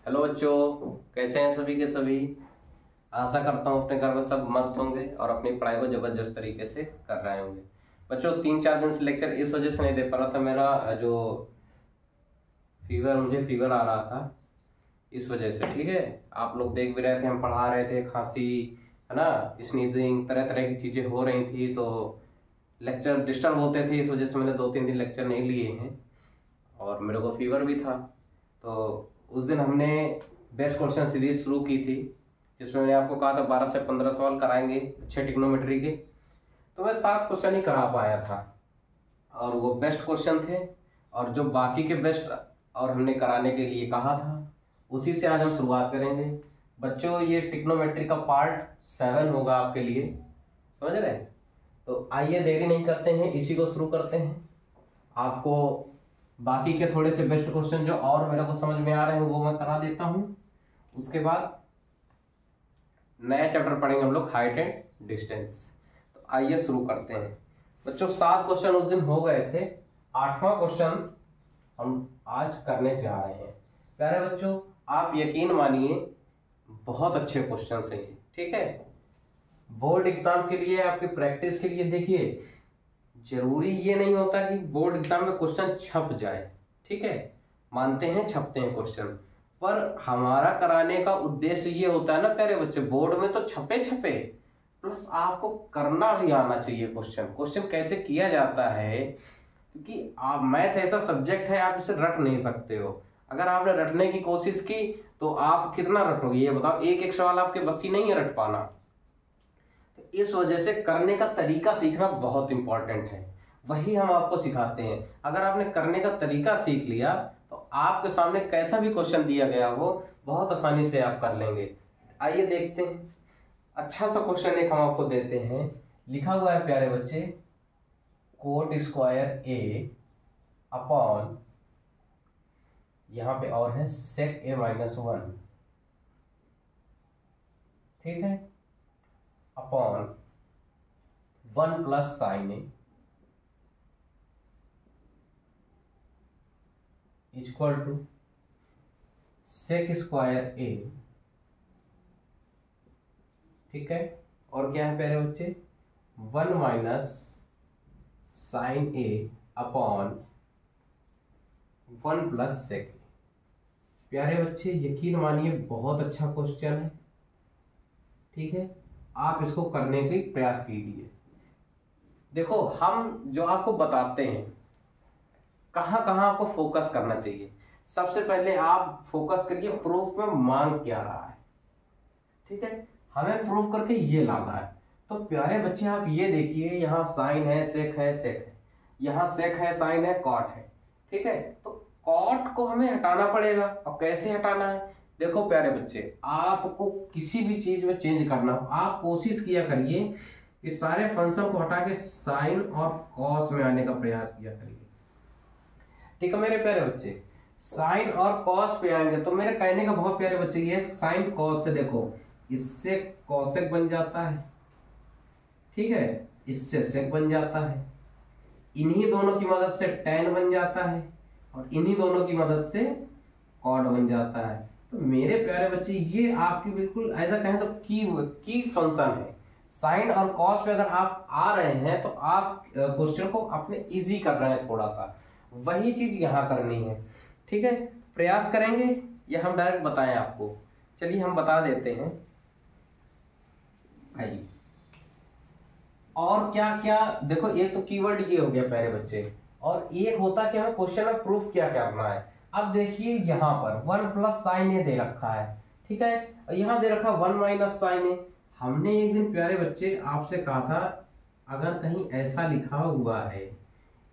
Hello बच्चों, कैसे हैं सभी के सभी। आशा करता हूँ अपने घर में सब मस्त होंगे और अपनी पढ़ाई को जबरदस्त तरीके से कर रहे होंगे। बच्चों 3-4 दिन से लेक्चर इस वजह से नहीं दे पा रहा था, मेरा जो मुझे फीवर आ रहा था इस वजह से। ठीक है, आप लोग देख भी रहे थे, हम पढ़ा रहे थे, खांसी है ना, स्नीजिंग, तरह तरह की चीज़ें हो रही थी, तो लेक्चर डिस्टर्ब होते थे। इस वजह से मैंने 2-3 दिन लेक्चर नहीं लिए हैं और मेरे को फीवर भी था। तो उस दिन हमने बेस्ट क्वेश्चन सीरीज शुरू की थी, जिसमें मैंने आपको कहा था 12 से 15 सवाल कराएंगे अच्छे ट्रिग्नोमेट्री के। तो मैं 7 क्वेश्चन ही करा पाया था और वो बेस्ट क्वेश्चन थे, और जो बाकी के बेस्ट और हमने कराने के लिए कहा था उसी से आज हम शुरुआत करेंगे। बच्चों ये ट्रिग्नोमेट्री का पार्ट 7 होगा आपके लिए, समझ रहे हैं। तो आइए देरी नहीं करते हैं, इसी को शुरू करते हैं। आपको बाकी के थोड़े से बेस्ट क्वेश्चन जो और मेरे को समझ में आ रहे हैं वो मैं करा देता हूं। उसके बाद नया चैप्टर पढ़ेंगे हम लोग, हाइट एंड डिस्टेंस। तो आइए शुरू करते हैं। बच्चों 7 क्वेश्चन उस दिन हो गए थे, 8वां क्वेश्चन हम आज करने जा रहे हैं। प्यारे बच्चों आप यकीन मानिए बहुत अच्छे क्वेश्चन हैं ये, ठीक है। बोर्ड एग्जाम के लिए, आपकी प्रैक्टिस के लिए। देखिए जरूरी ये नहीं होता कि बोर्ड एग्जाम में क्वेश्चन छप जाए, ठीक है, मानते हैं छपते हैं क्वेश्चन, पर हमारा कराने का उद्देश्य ये होता है ना प्यारे बच्चे, बोर्ड में तो छपे छपे प्लस आपको करना भी आना चाहिए। क्वेश्चन कैसे किया जाता है, क्योंकि आप मैथ ऐसा सब्जेक्ट है आप इसे रट नहीं सकते हो। अगर आपने रटने की कोशिश की तो आप कितना रटोगे ये बताओ, एक एक सवाल आपके बस की नहीं है रट पाना। तो इस वजह से करने का तरीका सीखना बहुत इंपॉर्टेंट है, वही हम आपको सिखाते हैं। अगर आपने करने का तरीका सीख लिया तो आपके सामने कैसा भी क्वेश्चन दिया गया हो बहुत आसानी से आप कर लेंगे। आइए देखते हैं। अच्छा सा क्वेश्चन एक हम आपको देते हैं, लिखा हुआ है प्यारे बच्चे, कोट स्क्वायर ए अपॉन, यहां पे और है सेक ए -1, ठीक है, upon 1 plus sine A equal to sec square A, ठीक है। और क्या है प्यारे बच्चे, 1 minus sine A upon 1 plus sec. प्यारे बच्चे यकीन मानिए बहुत अच्छा क्वेश्चन है, ठीक है, आप इसको करने का प्रयास कीजिए। देखो हम जो आपको बताते हैं कहाँ कहाँ आपको फोकस करना चाहिए। सबसे पहले आप फोकस करिए प्रूफ में मांग क्या रहा है, ठीक है, हमें प्रूफ करके ये लाना है। तो प्यारे बच्चे आप ये देखिए, यहाँ साइन है, सेक है, सेक है, यहाँ सेक है, साइन है, कॉट है, ठीक है। तो कॉट को हमें हटाना पड़ेगा, और कैसे हटाना है, देखो प्यारे बच्चे आपको किसी भी चीज में चेंज करना हो आप कोशिश किया करिए इस सारे फंक्शन को हटा के साइन और कॉस में आने का प्रयास किया करिए, ठीक है मेरे प्यारे बच्चे। साइन और कॉस पे आएंगे तो मेरे कहने का बहुत प्यारे बच्चे ये साइन कॉस से, देखो इससे कॉसेक बन जाता है, ठीक है, इससे सेक बन जाता है, इन्हीं दोनों की मदद से टेन बन जाता है, और इन्हीं दोनों की मदद से कॉट बन जाता है। तो मेरे प्यारे बच्चे ये आपकी बिल्कुल ऐसा कहें तो की फंक्शन है। साइन और कॉस पे अगर आप आ रहे हैं तो आप क्वेश्चन को अपने इजी कर रहे हैं थोड़ा सा, वही चीज यहाँ करनी है, ठीक है। प्रयास करेंगे या हम डायरेक्ट बताएं आपको, चलिए हम बता देते हैं। आइए, और क्या क्या देखो, एक तो कीवर्ड ये हो गया प्यारे बच्चे, और एक होता कि हमें क्वेश्चन में प्रूफ क्या करना है। अब देखिए यहाँ पर 1 प्लस साइन ए दे रखा है, ठीक है, और यहाँ दे रखा 1 माइनस साइन ए। हमने एक दिन प्यारे बच्चे आपसे कहा था अगर कहीं ऐसा लिखा हुआ है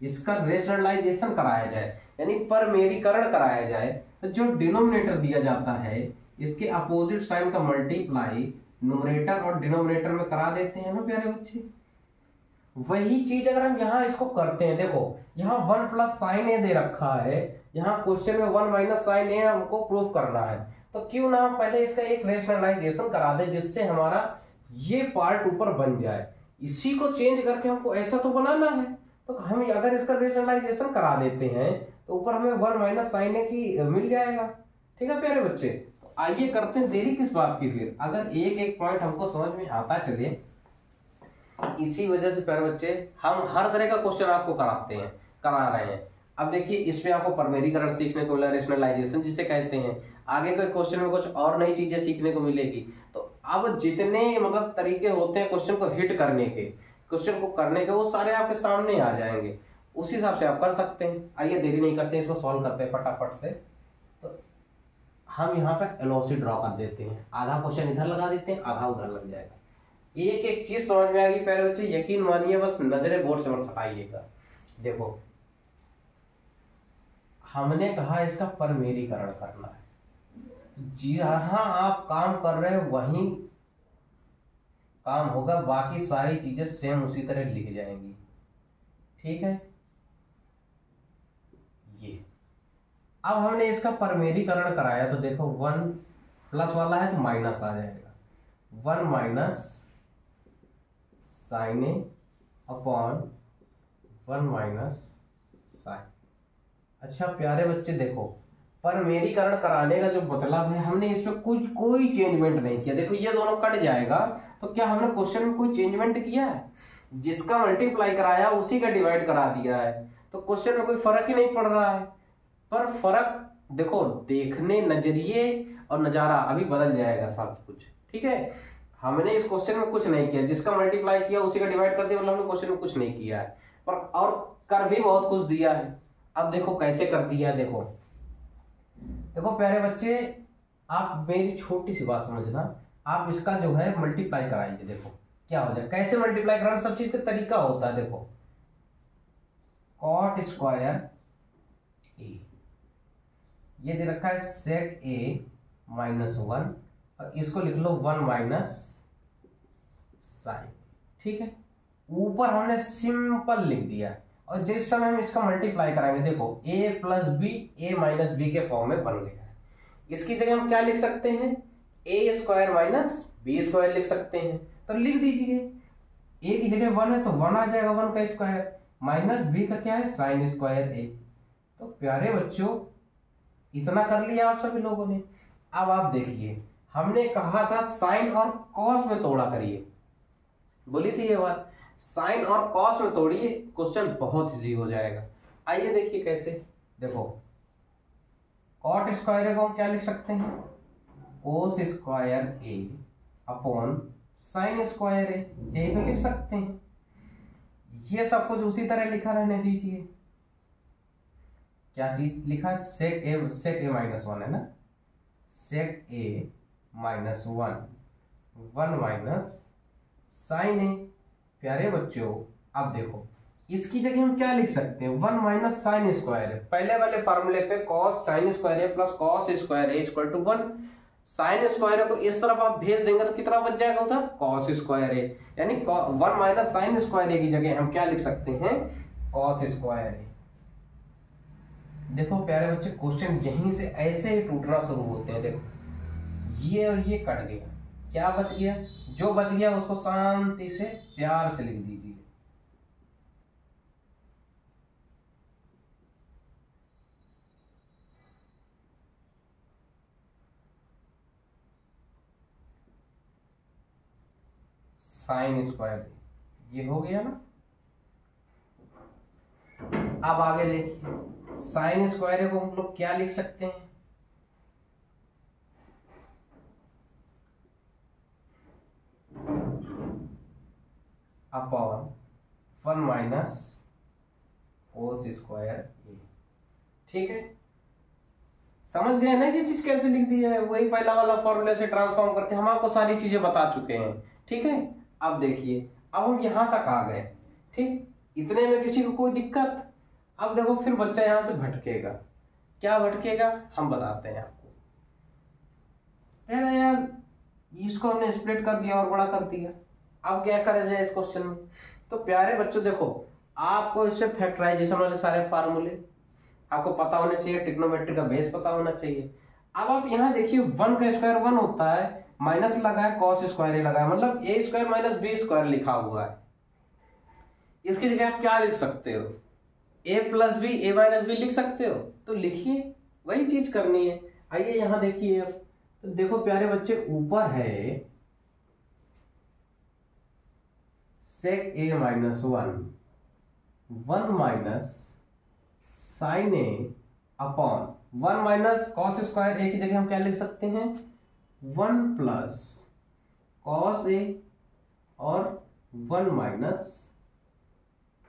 इसका रेशनलाइजेशन कराया जाए, यानी परमेरीकरण कराया जाए, तो जो डिनोमिनेटर दिया जाता है इसके अपोजिट साइन का मल्टीप्लाई न्यूमरेटर और डिनोमिनेटर में करा देते हैं ना प्यारे बच्चे। वही चीज अगर हम यहाँ इसको करते हैं, देखो यहाँ 1 प्लस साइन ए दे रखा है, यहाँ क्वेश्चन में 1 माइनस साइन ए हमको प्रूफ करना है, तो क्यों ना हम पहले इसका एक रेशनलाइजेशन करा दे जिससे हमारा ये पार्ट ऊपर बन जाए। इसी को चेंज करके हमको ऐसा तो बनाना है, तो हम अगर इसका रेशनलाइजेशन करा देते हैं तो ऊपर हमें 1 माइनस साइन ए की मिल जाएगा, ठीक है प्यारे बच्चे, तो आइए करते हैं, देरी किस बात की। फिर अगर एक एक पॉइंट हमको समझ में आता चले, इसी वजह से प्यारे बच्चे हम हर तरह का क्वेश्चन आपको करा रहे हैं। अब देखिए इसमें आपको परमेरीकरण सीखने को मिला, रेशनलाइजेशन जिसे कहते हैं, आगे के क्वेश्चन में कुछ और नई चीजें सीखने को मिलेगी। तो अब जितने मतलब तरीके होते हैं क्वेश्चन को हिट करने के, क्वेश्चन को करने के, वो सारे आपके सामने आ जाएंगे, उस हिसाब से आप कर सकते हैं। आइए देरी नहीं करते हैं, इसको सॉल्व करते हैं फटाफट से। तो हम यहाँ पे एलओसी ड्रॉ कर देते हैं, आधा क्वेश्चन इधर लगा देते हैं, आधा उधर लग जाएगा। एक एक चीज समझ में आएगी प्यारे बच्चे, यकीन मानिए, बस नजरे बोर्ड से मत हटाइएगा। देखो हमने कहा इसका परमेरीकरण करना है, जहां आप काम कर रहे हो वहीं काम होगा, बाकी सारी चीजें सेम उसी तरह लिख जाएंगी। ठीक है, ये अब हमने इसका परमेरीकरण कराया तो देखो 1 प्लस वाला है तो माइनस आ जाएगा, 1 minus sine A upon 1 minus sign. अच्छा प्यारे बच्चे देखो, परमेरीकरण कराने का जो मतलब है, हमने इसमें कोई चेंजमेंट नहीं किया। देखो ये दोनों कट जाएगा, तो क्या हमने क्वेश्चन में कोई चेंजमेंट किया है? जिसका मल्टीप्लाई कराया उसी का डिवाइड करा दिया है, तो क्वेश्चन में कोई फर्क ही नहीं पड़ रहा है। पर फर्क देखो, देखने नजरिए और नजारा अभी बदल जाएगा सब कुछ। ठीक है, हमने इस क्वेश्चन में कुछ नहीं किया, जिसका मल्टीप्लाई किया उसी का डिवाइड कर दिया, मतलब हमने क्वेश्चन में कुछ नहीं किया है, पर और कर भी बहुत कुछ दिया है। अब देखो कैसे कर दिया, देखो देखो प्यारे बच्चे, आप मेरी छोटी सी बात समझना, आप इसका जो है मल्टीप्लाई कराइए, देखो क्या हो जाए। कैसे मल्टीप्लाई कराना, सब चीज का तरीका होता है। देखो कॉट स्क्वायर ए, ये दे रखा है सेक ए माइनस 1, और इसको लिख लो 1 माइनस साइन। ठीक है, ऊपर हमने सिंपल लिख दिया, और जिस समय हम इसका मल्टीप्लाई कराएंगे, देखो a plus B A minus B के फॉर्म में बन गया है। इसकी जगह हम क्या लिख सकते हैं, A square minus B square लिख सकते हैं, तो लिख दीजिए। a की जगह 1 है तो 1 आ जाएगा, 1 का स्क्वायर, माइनस बी का क्या है, साइन स्क्वायर ए। तो प्यारे बच्चों इतना कर लिया आप सभी लोगों ने। अब आप देखिए, हमने कहा था साइन और कॉस में तोड़ा करिए, बोली थी ये बात, साइन और कॉस में तोड़िए, क्वेश्चन बहुत इजी हो जाएगा। आइए देखिए कैसे। देखो कॉट स्क्वायर को हम क्या लिख सकते हैं, कोस स्क्वायर ए अपॉन साइन स्क्वायर ए, यही तो लिख सकते हैं। ये सब कुछ उसी तरह लिखा रहने दीजिए। क्या चीज लिखा है, सेक ए माइनस 1 है ना, सेक ए माइनस 1 माइनस साइन ए। प्यारे बच्चों अब देखो, इसकी जगह हम क्या लिख सकते हैं, 1 माइनस साइन स्क्वायर है, पहले वाले फॉर्मूले पे cos sin square A plus cos square A equal to 1। Sin square को इस तरफ आप भेज देंगे तो कितना बच जाएगा उधर, कॉस स्क्वायर ए, यानी 1 माइनस साइन स्क्वायर ए की जगह हम क्या लिख सकते हैं, कॉस स्क्वायर ए। देखो प्यारे बच्चे, क्वेश्चन यहीं से ऐसे ही टूटना शुरू होते हैं। देखो ये और ये कट गया, क्या बच गया, जो बच गया उसको शांति से प्यार से लिख दीजिए। साइन स्क्वायर, ये हो गया ना। अब आगे देखिए, साइन स्क्वायर को हम लोग क्या लिख सकते हैं, upon 1 minus cos square A. ठीक है, समझ गए ना ये चीज कैसे लिख दी है, वही पहला वाला फॉर्मूले से ट्रांसफॉर्म करके हम आपको सारी चीजें बता चुके हैं। ठीक है, अब देखिए, अब हम यहां तक आ गए। ठीक, इतने में किसी को कोई दिक्कत? अब देखो फिर बच्चा यहां से भटकेगा, क्या भटकेगा हम बताते हैं आपको। यार इसको हमने स्प्लिट कर दिया और बड़ा कर दिया, अब क्या करा जाए इस क्वेश्चन में। तो प्यारे बच्चों देखो, आपको इससे फैक्टराइजेशन वाले सारे फार्मूले आपको पता होना चाहिए, ट्रिग्नोमेट्री का बेस पता होना चाहिए। अब आप यहाँ देखिए, 1 का स्क्वायर 1 होता है, माइनस लगा है, कॉस स्क्वायर ए लगा है, मतलब ए स्क्वायर माइनस बी स्क्वायर लिखा हुआ है। इसकी जगह आप क्या लिख सकते हो, ए plus B A minus B लिख सकते हो, तो लिखिए, वही चीज करनी है। आइए यहाँ देखिए, अब तो देखो प्यारे बच्चे, ऊपर है सेक A minus one minus sine A upon 1 minus cos square ए की जगह हम क्या लिख सकते हैं, 1 प्लस कॉस ए और 1 माइनस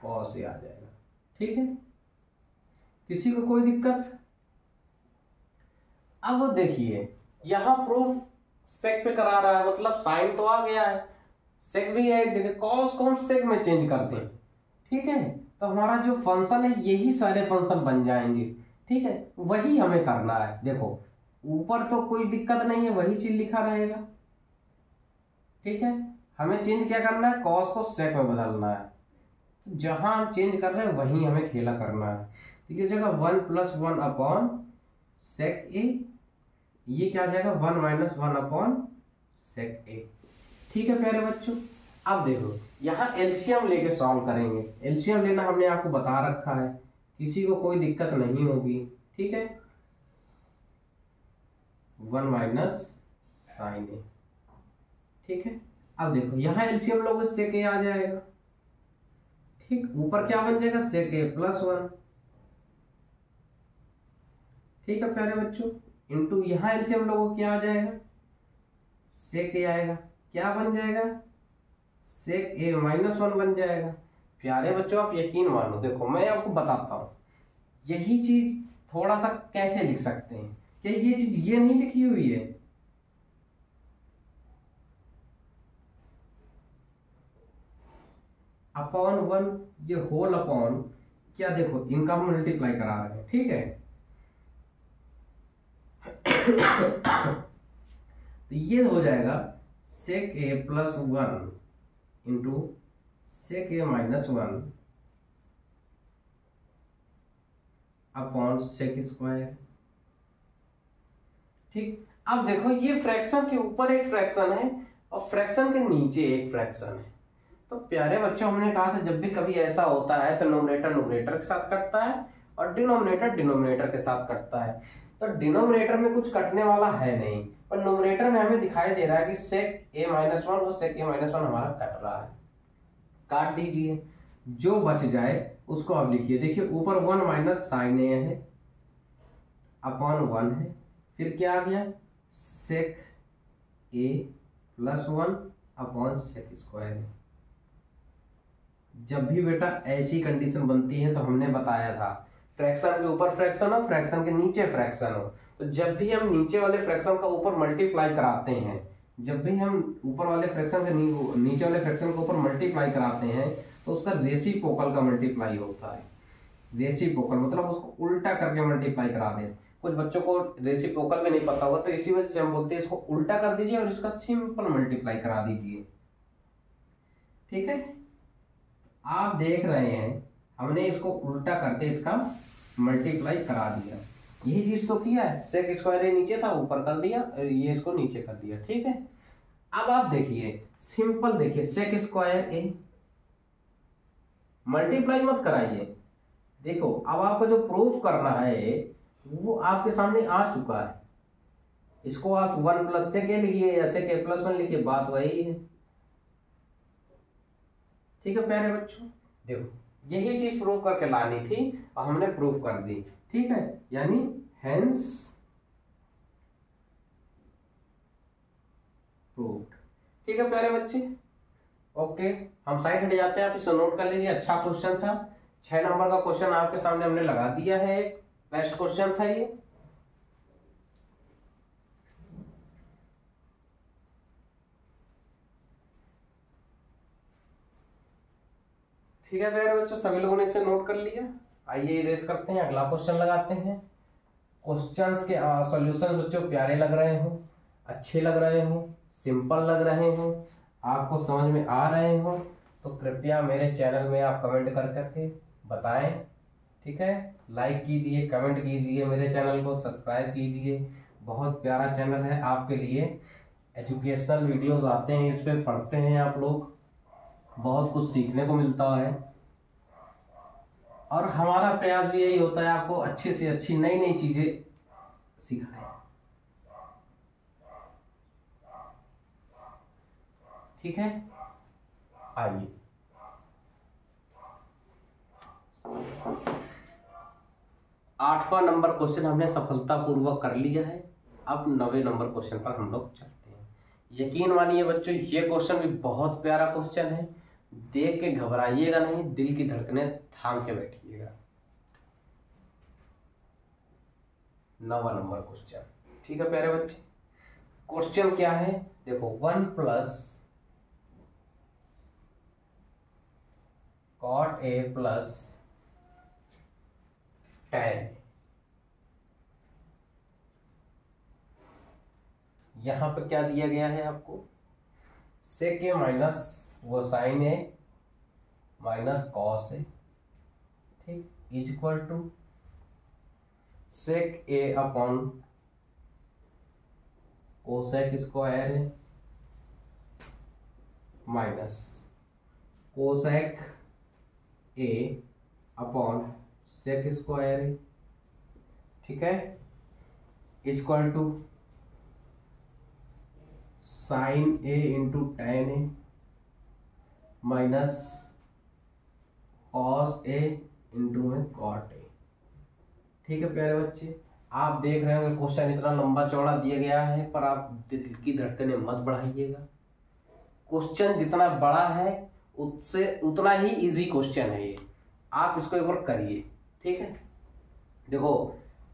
कॉस ए आ जाएगा। ठीक है, किसी को कोई दिक्कत? अब देखिए यहां प्रूफ सेक पे करा रहा है, मतलब साइन तो आ गया है, सेक भी है एक जगह, कॉस को हम सेक में चेंज करते हैं। ठीक है, तो हमारा जो फंक्शन है यही सारे फंक्शन बन जाएंगे। ठीक है, वही हमें करना है। देखो ऊपर तो कोई दिक्कत नहीं है, वही चीज लिखा रहेगा। ठीक है, हमें चेंज क्या करना है, कॉस को सेक में बदलना है। तो जहां हम चेंज कर रहे हैं वहीं हमें खेला करना है। तो ये जगह 1 प्लस 1 अपॉन सेक ए, ये क्या आ जाएगा 1 माइनस 1 अपॉन सेक ए। ठीक है प्यारे बच्चों, अब देखो यहाँ एलसीएम लेके सॉल्व करेंगे। एलसीएम लेना हमने आपको बता रखा है, किसी को कोई दिक्कत नहीं होगी। ठीक है, 1 माइनस साइन ए। ठीक है, अब देखो यहाँ एलसीएम लोगे सेक ए आ जाएगा। ठीक, ऊपर क्या बन जाएगा, सेक ए प्लस 1। ठीक है प्यारे बच्चों, इंटू यहाँ एलसीएम लोगों क्या आ जाएगा, सेक ए आएगा, क्या बन जाएगा, सेक ए माइनस 1 बन जाएगा। प्यारे बच्चों आप यकीन मानो, देखो मैं आपको बताता हूं यही चीज थोड़ा सा कैसे लिख सकते हैं। क्या ये चीज ये नहीं लिखी हुई है, अपॉन 1, ये होल अपॉन क्या, देखो इनका हम मल्टीप्लाई करा रहे हैं। ठीक है, तो ये हो जाएगा सेक ए plus 1 into sec A minus 1 upon sec square. ठीक, अब देखो ये फ्रैक्शन के ऊपर एक फ्रैक्शन है और फ्रैक्शन के नीचे एक फ्रैक्शन है। तो प्यारे बच्चों हमने कहा था जब भी कभी ऐसा होता है तो न्यूमरेटर न्यूमरेटर के साथ कटता है और डिनोमिनेटर डिनोमिनेटर के साथ कटता है। तो डिनोमिनेटर में कुछ कटने वाला है नहीं, पर न्यूमरेटर में हमें दिखाई दे रहा है कि सेक ए माइनस 1 और सेक ए माइनस 1 हमारा कट रहा है। काट दीजिए, जो बच जाए उसको आप लिखिए। देखिए ऊपर 1 माइनस साइन ए है अपॉन 1 है, फिर क्या आ गया, सेक ए प्लस 1 अपॉन सेक स्क्वायर है। जब भी बेटा ऐसी कंडीशन बनती है तो हमने बताया था फ्रैक्शन के ऊपर फ्रैक्शन हो, फ्रैक्शन के नीचे फ्रैक्शन हो। तो जब भी हम नीचे वाले फ्रैक्शन का ऊपर मल्टीप्लाई कराते हैं, जब भी हम ऊपर वाले फ्रैक्शन के नीचे वाले फ्रैक्शन के ऊपर मल्टीप्लाई कराते हैं तो उसका रेसिप्रोकल का मल्टीप्लाई होता है। रेसिप्रोकल मतलब उसको उल्टा करके मल्टीप्लाई करा दें। कुछ बच्चों को रेसिप्रोकल में नहीं पता होगा, तो इसी वजह से हम बोलते हैं इसको उल्टा कर दीजिए और इसका सिंपल मल्टीप्लाई करा दीजिए। ठीक है, आप देख रहे हैं हमने इसको उल्टा करके इसका मल्टीप्लाई करा दिया। यही चीज तो किया है, सेक स्क्वायर ए नीचे था ऊपर कर दिया, ये इसको नीचे कर दिया। ठीक है, अब आप देखिए सिंपल, देखिए सेक स्क्वायर ए, मल्टीप्लाई मत कराइए। देखो अब आपको जो प्रूफ करना है वो आपके सामने आ चुका है। इसको आप 1 प्लस सेक ए लिखिए या सेक ए प्लस 1 लिखिए, बात वही है। ठीक है प्यारे बच्चों, देखो यही चीज प्रूफ करके लानी थी और हमने प्रूफ कर दी। ठीक है, यानी हेंस प्रूव्ड। ठीक है प्यारे बच्चे, ओके हम साइड हट जाते हैं, आप इसे नोट कर लीजिए। अच्छा क्वेश्चन था, 6 नंबर का क्वेश्चन आपके सामने हमने लगा दिया है, बेस्ट क्वेश्चन था ये। ठीक है प्यारे बच्चों, सभी लोगों ने इसे नोट कर लिया। आइए इरेज करते हैं, अगला क्वेश्चन लगाते हैं। क्वेश्चंस के सॉल्यूशन बच्चों प्यारे लग रहे हो, अच्छे लग रहे हो, सिंपल लग रहे हो, आपको समझ में आ रहे हो तो कृपया मेरे चैनल में आप कमेंट कर करके बताएं। ठीक है, लाइक कीजिए, कमेंट कीजिए, मेरे चैनल को सब्सक्राइब कीजिए। बहुत प्यारा चैनल है आपके लिए, एजुकेशनल वीडियोस आते हैं, इस पे पढ़ते हैं आप लोग, बहुत कुछ सीखने को मिलता है। और हमारा प्रयास भी यही होता है आपको अच्छी से अच्छी नई नई चीजें सिखाएं। ठीक है, आइए 8वां नंबर क्वेश्चन हमने सफलतापूर्वक कर लिया है। अब 9वें नंबर क्वेश्चन पर हम लोग चलते हैं। यकीन मानिए बच्चों, ये क्वेश्चन भी बहुत प्यारा क्वेश्चन है। देख के घबराइएगा नहीं, दिल की धड़कनें थाम के बैठिएगा। 9वां नंबर क्वेश्चन, ठीक है प्यारे बच्चे। क्वेश्चन क्या है देखो, 1 plus cot A plus tan, यहां पे क्या दिया गया है आपको, सेक ए माइनस वो sine A minus cos A, ठीक, is equal to sec A upon cosec square A minus cosec A upon sec square A, ठीक है, is equal to sine A into tan A minus cos A into में cot A. ठीक है प्यारे बच्चे, आप देख रहे होंगे क्वेश्चन इतना लंबा चौड़ा दिया गया है, पर आप दिल की धड़कनें मत बढ़ाइएगा। क्वेश्चन जितना बड़ा है उससे उतना ही इजी क्वेश्चन है ये, आप इसको एक बार करिए। ठीक है, देखो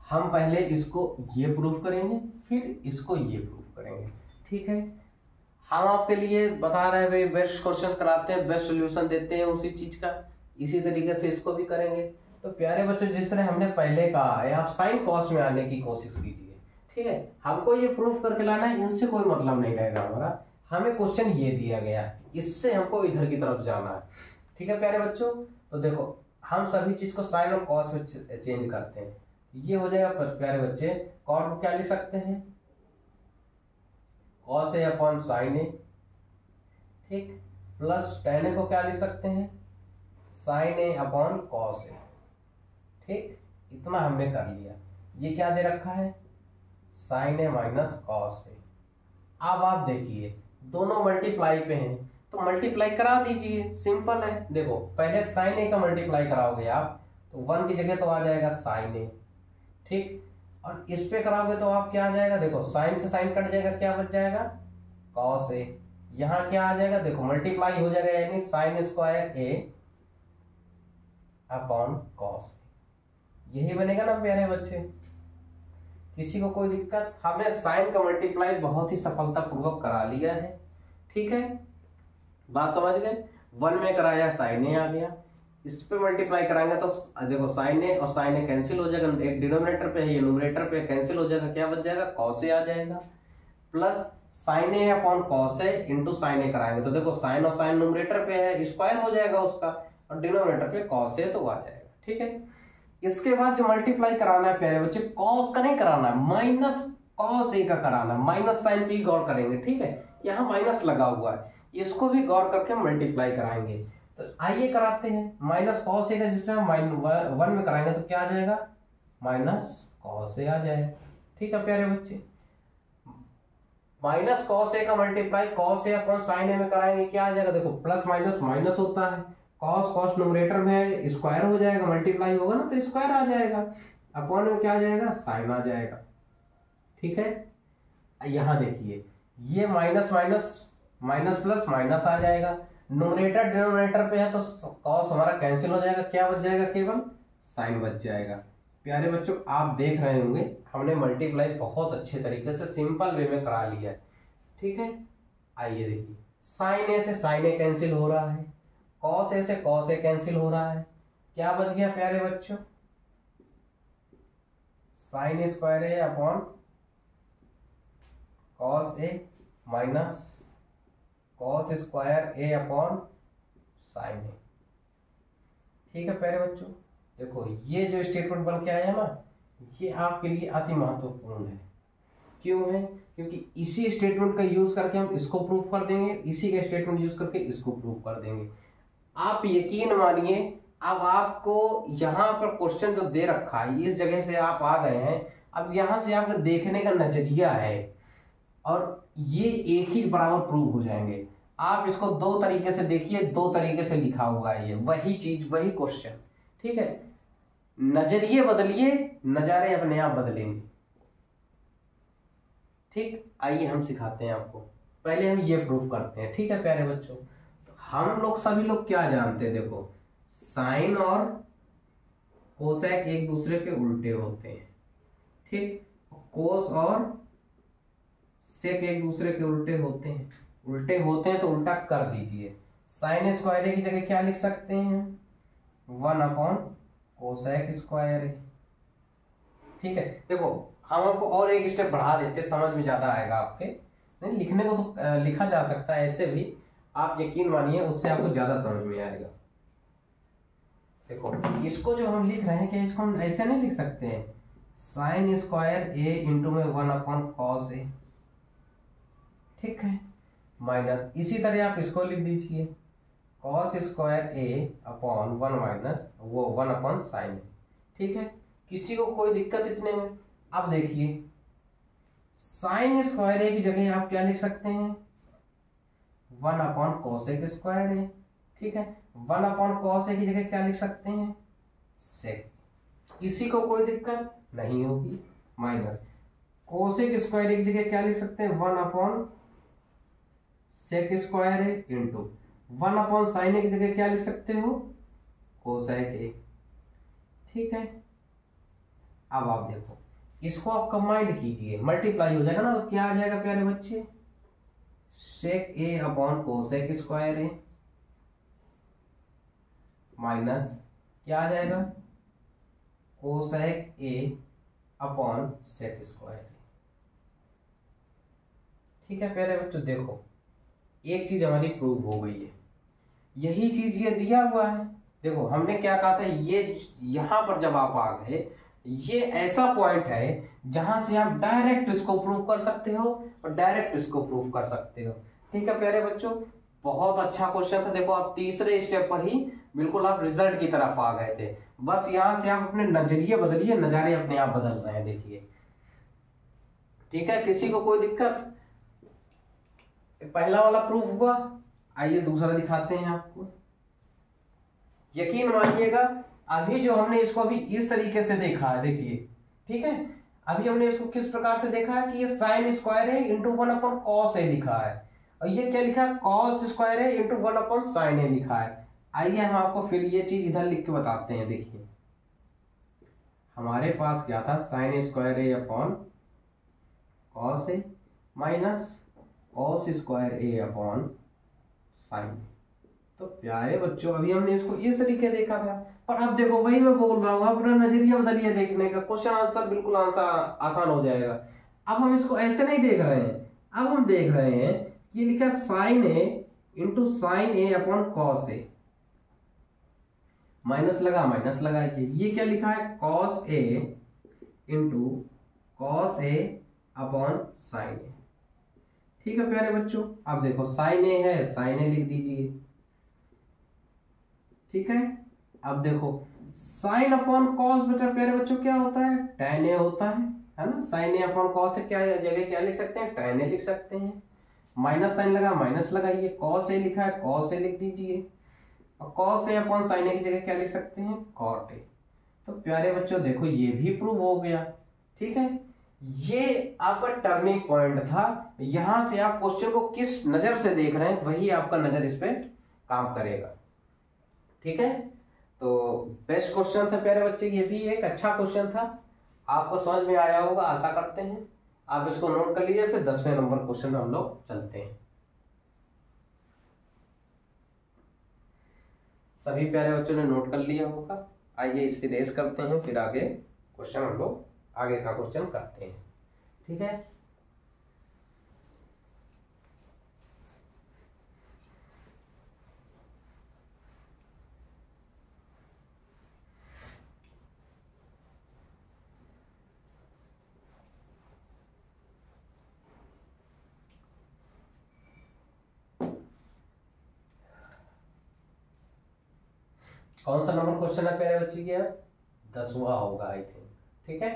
हम पहले इसको ये प्रूफ करेंगे, फिर इसको ये प्रूफ करेंगे। ठीक है, हम आपके लिए बता रहे हैं भाई, बेस्ट क्वेश्चंस कराते हैं, बेस्ट सॉल्यूशन देते हैं उसी चीज का, इसी तरीके से इसको भी करेंगे। तो प्यारे बच्चों, जिस तरह हमने पहले कहा है, आप साइन कॉस में आने की कोशिश कीजिए। ठीक है, हमको ये प्रूफ करके लाना है, इनसे कोई मतलब नहीं रहेगा हमारा। हमें क्वेश्चन ये दिया गया, इससे हमको इधर की तरफ जाना है। ठीक है प्यारे बच्चों, तो देखो हम सभी चीज को साइन और कॉस में चेंज करते हैं। ये हो जाएगा प्यारे बच्चे, कॉट को क्या लिख सकते हैं, कॉस ए अपॉन साइन ए, ठीक, प्लस टेन ए को क्या लिख सकते हैं, sign A upon cos A. ठीक, इतना हमने कर लिया। ये क्या दे रखा है, साइन ए माइनस कॉस ए। अब आप देखिए दोनों मल्टीप्लाई पे हैं, तो मल्टीप्लाई करा दीजिए, सिंपल है। देखो पहले साइन ए का मल्टीप्लाई कराओगे आप, तो 1 की जगह तो आ जाएगा साइन ए, ठीक, और इस पे कराओगे तो आप क्या आ जाएगा, देखो साइन से साइन कट जाएगा, क्या बच जाएगा, कॉस ए। यहाँ क्या आ जाएगा, देखो मल्टीप्लाई हो जाएगा, यानी साइन स्क्वायर ए अपॉन कॉस, यही बनेगा ना प्यारे बच्चे। किसी को कोई दिक्कत, हमने साइन का मल्टीप्लाई बहुत ही सफलतापूर्वक करा लिया है। ठीक है, बात समझ गए। 1 में कराया साइन ए आ गया, इस पे मल्टीप्लाई कराएंगे तो देखो साइन ए और साइन ए कैंसिल हो जाएगा, एक डिनोमिनेटर पे है, ये न्यूमरेटर पे कैंसिल हो जाएगा, क्या बच जाएगा, कॉस ए आ जाएगा, plus sine A upon cos A into sine ए कराएंगे तो देखो साइन और साइन न्यूमरेटर पे है, स्क्वायर हो जाएगा उसका, और डिनोमिनेटर पे कॉस ए तो आ जाएगा। ठीक है, इसके बाद जो मल्टीप्लाई कराना है प्यारे बच्चे, कॉस का नहीं कराना है, माइनस कॉस ए का कराना है। माइनस साइन पे गौर करेंगे, ठीक है, यहाँ माइनस लगा हुआ है, इसको भी गौर करके मल्टीप्लाई कराएंगे। तो आइए कराते हैं, माइनस कॉस ए का जिसमें हम 1 में कराएंगे तो क्या आ जाएगा, माइनस कॉस ए आ जाएगा। ठीक है प्यारे बच्चे, माइनस कॉस ए का multiply cos A upon sin ए में कराएंगे, क्या आ जाएगा, देखो प्लस माइनस माइनस होता है, कॉस कॉस न्यूमरेटर में है, स्क्वायर हो जाएगा, मल्टीप्लाई होगा ना तो स्क्वायर आ जाएगा, अपॉन में क्या आ जाएगा, साइन आ जाएगा। ठीक है, यहां देखिए ये minus minus minus plus minus आ जाएगा, न्यूमरेटर डिनोमिनेटर पे है तो कॉस हमारा कैंसिल हो जाएगा, क्या बच जाएगा, केवल साइन बच जाएगा। प्यारे बच्चों, आप देख रहे होंगे हमने मल्टीप्लाई बहुत अच्छे तरीके से सिंपल वे में करा लिया है। ठीक है, आइए देखिए, साइन ए से साइन ए कैंसिल हो रहा है, कॉस ए से कॉस ए कैंसिल हो रहा है, क्या बच गया प्यारे बच्चों, sign square A upon cos A minus cos square A upon sin ए। ठीक है प्यारे बच्चों, देखो ये जो स्टेटमेंट बन के आया ना, ये आपके लिए अति महत्वपूर्ण है। क्यों है, क्योंकि इसी स्टेटमेंट का यूज करके हम इसको प्रूफ कर देंगे, इसी का स्टेटमेंट यूज करके इसको प्रूफ कर देंगे। आप यकीन मानिए, अब आपको यहाँ पर क्वेश्चन जो दे रखा है, इस जगह से आप आ गए हैं, अब यहाँ से आपका देखने का नजरिया है, और ये एक ही बराबर प्रूव हो जाएंगे। आप इसको दो तरीके से देखिए, दो तरीके से लिखा हुआ है, ये वही चीज वही क्वेश्चन, ठीक है। नजरिए बदलिए, नजारे अपने आप बदलेंगे। ठीक, आइए हम सिखाते हैं आपको। पहले हम ये प्रूफ करते हैं, ठीक है प्यारे बच्चों। तो हम लोग सभी लोग क्या जानते हैं, देखो साइन और कोसेक एक दूसरे के उल्टे होते हैं, ठीक। कोस और सेक एक दूसरे के उल्टे होते हैं, उल्टे होते हैं तो उल्टा कर दीजिए। साइन स्क्वायर ए की जगह क्या लिख सकते हैं, 1 अपॉन कोसेक स्क्वायर ए, ठीक है। देखो हम आपको और एक स्टेप बढ़ा देते, समझ में ज्यादा आएगा आपके। नहीं लिखने को तो लिखा जा सकता है ऐसे भी, आप यकीन मानिए उससे आपको ज्यादा समझ में आएगा। देखो इसको जो हम लिख रहे हैं, क्या इसको हम ऐसे नहीं लिख सकते हैं, साइन स्क्वायर ए इंटू में 1/कॉस ए, ठीक है, माइनस इसी तरह आप इसको लिख दीजिए कॉस स्क्वायर ए अपॉन 1 माइनस वो 1/साइन ए, ठीक है। किसी को कोई दिक्कत इतने में? अब देखिए साइन स्क्वायर ए की जगह आप क्या लिख सकते हैं, 1/कोसेक स्क्वायर ए, ठीक है। 1/कॉस ए की जगह क्या लिख सकते हैं, सेक। किसी को कोई दिक्कत नहीं होगी, माइनस कोसेक स्क्वायर ए की जगह क्या लिख सकते हैं, 1/सेक स्क्वायर ए इंटू 1/साइन ए की जगह क्या लिख सकते हो, कोसेक ए, ठीक है। अब आप देखो इसको आप कंबाइंड कीजिए, मल्टीप्लाई हो जाएगा ना, तो क्या आ जाएगा प्यारे बच्चे, sec A upon cosec square A minus क्या आ जाएगा, cosec A upon sec square A, ठीक है प्यारे बच्चों। देखो एक चीज हमारी प्रूव हो गई है, यही चीज ये दिया हुआ है। देखो हमने क्या कहा था, ये यहां पर जब आप आ गए, ये ऐसा पॉइंट है जहां से आप डायरेक्ट इसको प्रूव कर सकते हो और डायरेक्ट इसको प्रूव कर सकते हो, ठीक है प्यारे बच्चों। बहुत अच्छा क्वेश्चन था। देखो आप तीसरे स्टेप पर ही बिल्कुल आप रिजल्ट की तरफ आ गए थे, बस यहां से आप अपने नजरिए बदलिए, नजारे अपने आप बदल रहे हैं, देखिए, ठीक है। किसी को कोई दिक्कत? पहला वाला प्रूफ हुआ, आइए दूसरा दिखाते हैं आपको। यकीन मानिएगा अभी जो हमने इसको अभी इस तरीके से देखा है, देखिए, ठीक है। अभी हमने इसको किस प्रकार से देखा है कि ये साइन स्क्वायर है इंटू 1/कॉस ए लिखा है, और ये क्या लिखा है, कॉस स्क्वायर है इंटू 1/साइन ए लिखा है। आइए हम आपको फिर ये चीज इधर लिख के बताते हैं। देखिए हमारे पास क्या था, sign square A upon cos A minus cos square A upon sign. तो प्यारे बच्चों अभी हमने इसको इस तरीके देखा था, और अब देखो वही मैं बोल रहा हूँ, अपना नजरिया बदलिए देखने का, क्वेश्चन आंसर बिल्कुल आसान हो जाएगा। अब हम इसको ऐसे नहीं देख रहे हैं, अब हम देख रहे हैं ये लिखा है sign A into sine A upon cos A, minus लगाइए, ये क्या लिखा है, cos A into cos A upon sin ए, ठीक है प्यारे बच्चों। अब देखो साइन ए है, साइन ए लिख दीजिए, ठीक है। अब देखो साइन अपॉन कॉस बचा प्यारे बच्चों क्या होता है, tan ए होता है ना। साइन ए अपॉन कॉस से क्या जगह क्या लिख सकते हैं, tan ए लिख सकते हैं। माइनस साइन लगा, माइनस लगाइए, कॉस ए लिखा है, कॉस ए लिख दीजिए, और कॉस ए अपॉन साइन ए की जगह क्या लिख सकते हैं, कॉट ए। तो प्यारे बच्चों देखो ये भी प्रूव हो गया, ठीक है। ये आपका टर्निंग पॉइंट था, यहां से आप क्वेश्चन को किस नजर से देख रहे हैं वही आपका नजर इस पे काम करेगा, ठीक है। तो बेस्ट क्वेश्चन था प्यारे बच्चे, ये भी एक अच्छा क्वेश्चन था, आपको समझ में आया होगा आशा करते हैं। आप इसको नोट कर लीजिए, फिर 10वें नंबर क्वेश्चन में हम लोग चलते हैं। सभी प्यारे बच्चों ने नोट कर लिया होगा, आइए इसकी रेस करते हैं, फिर आगे क्वेश्चन हम लोग आगे का क्वेश्चन करते हैं, ठीक है। कौन सा नंबर क्वेश्चन है प्यारे बच्चे की, 10वां होगा आई थिंक, ठीक है।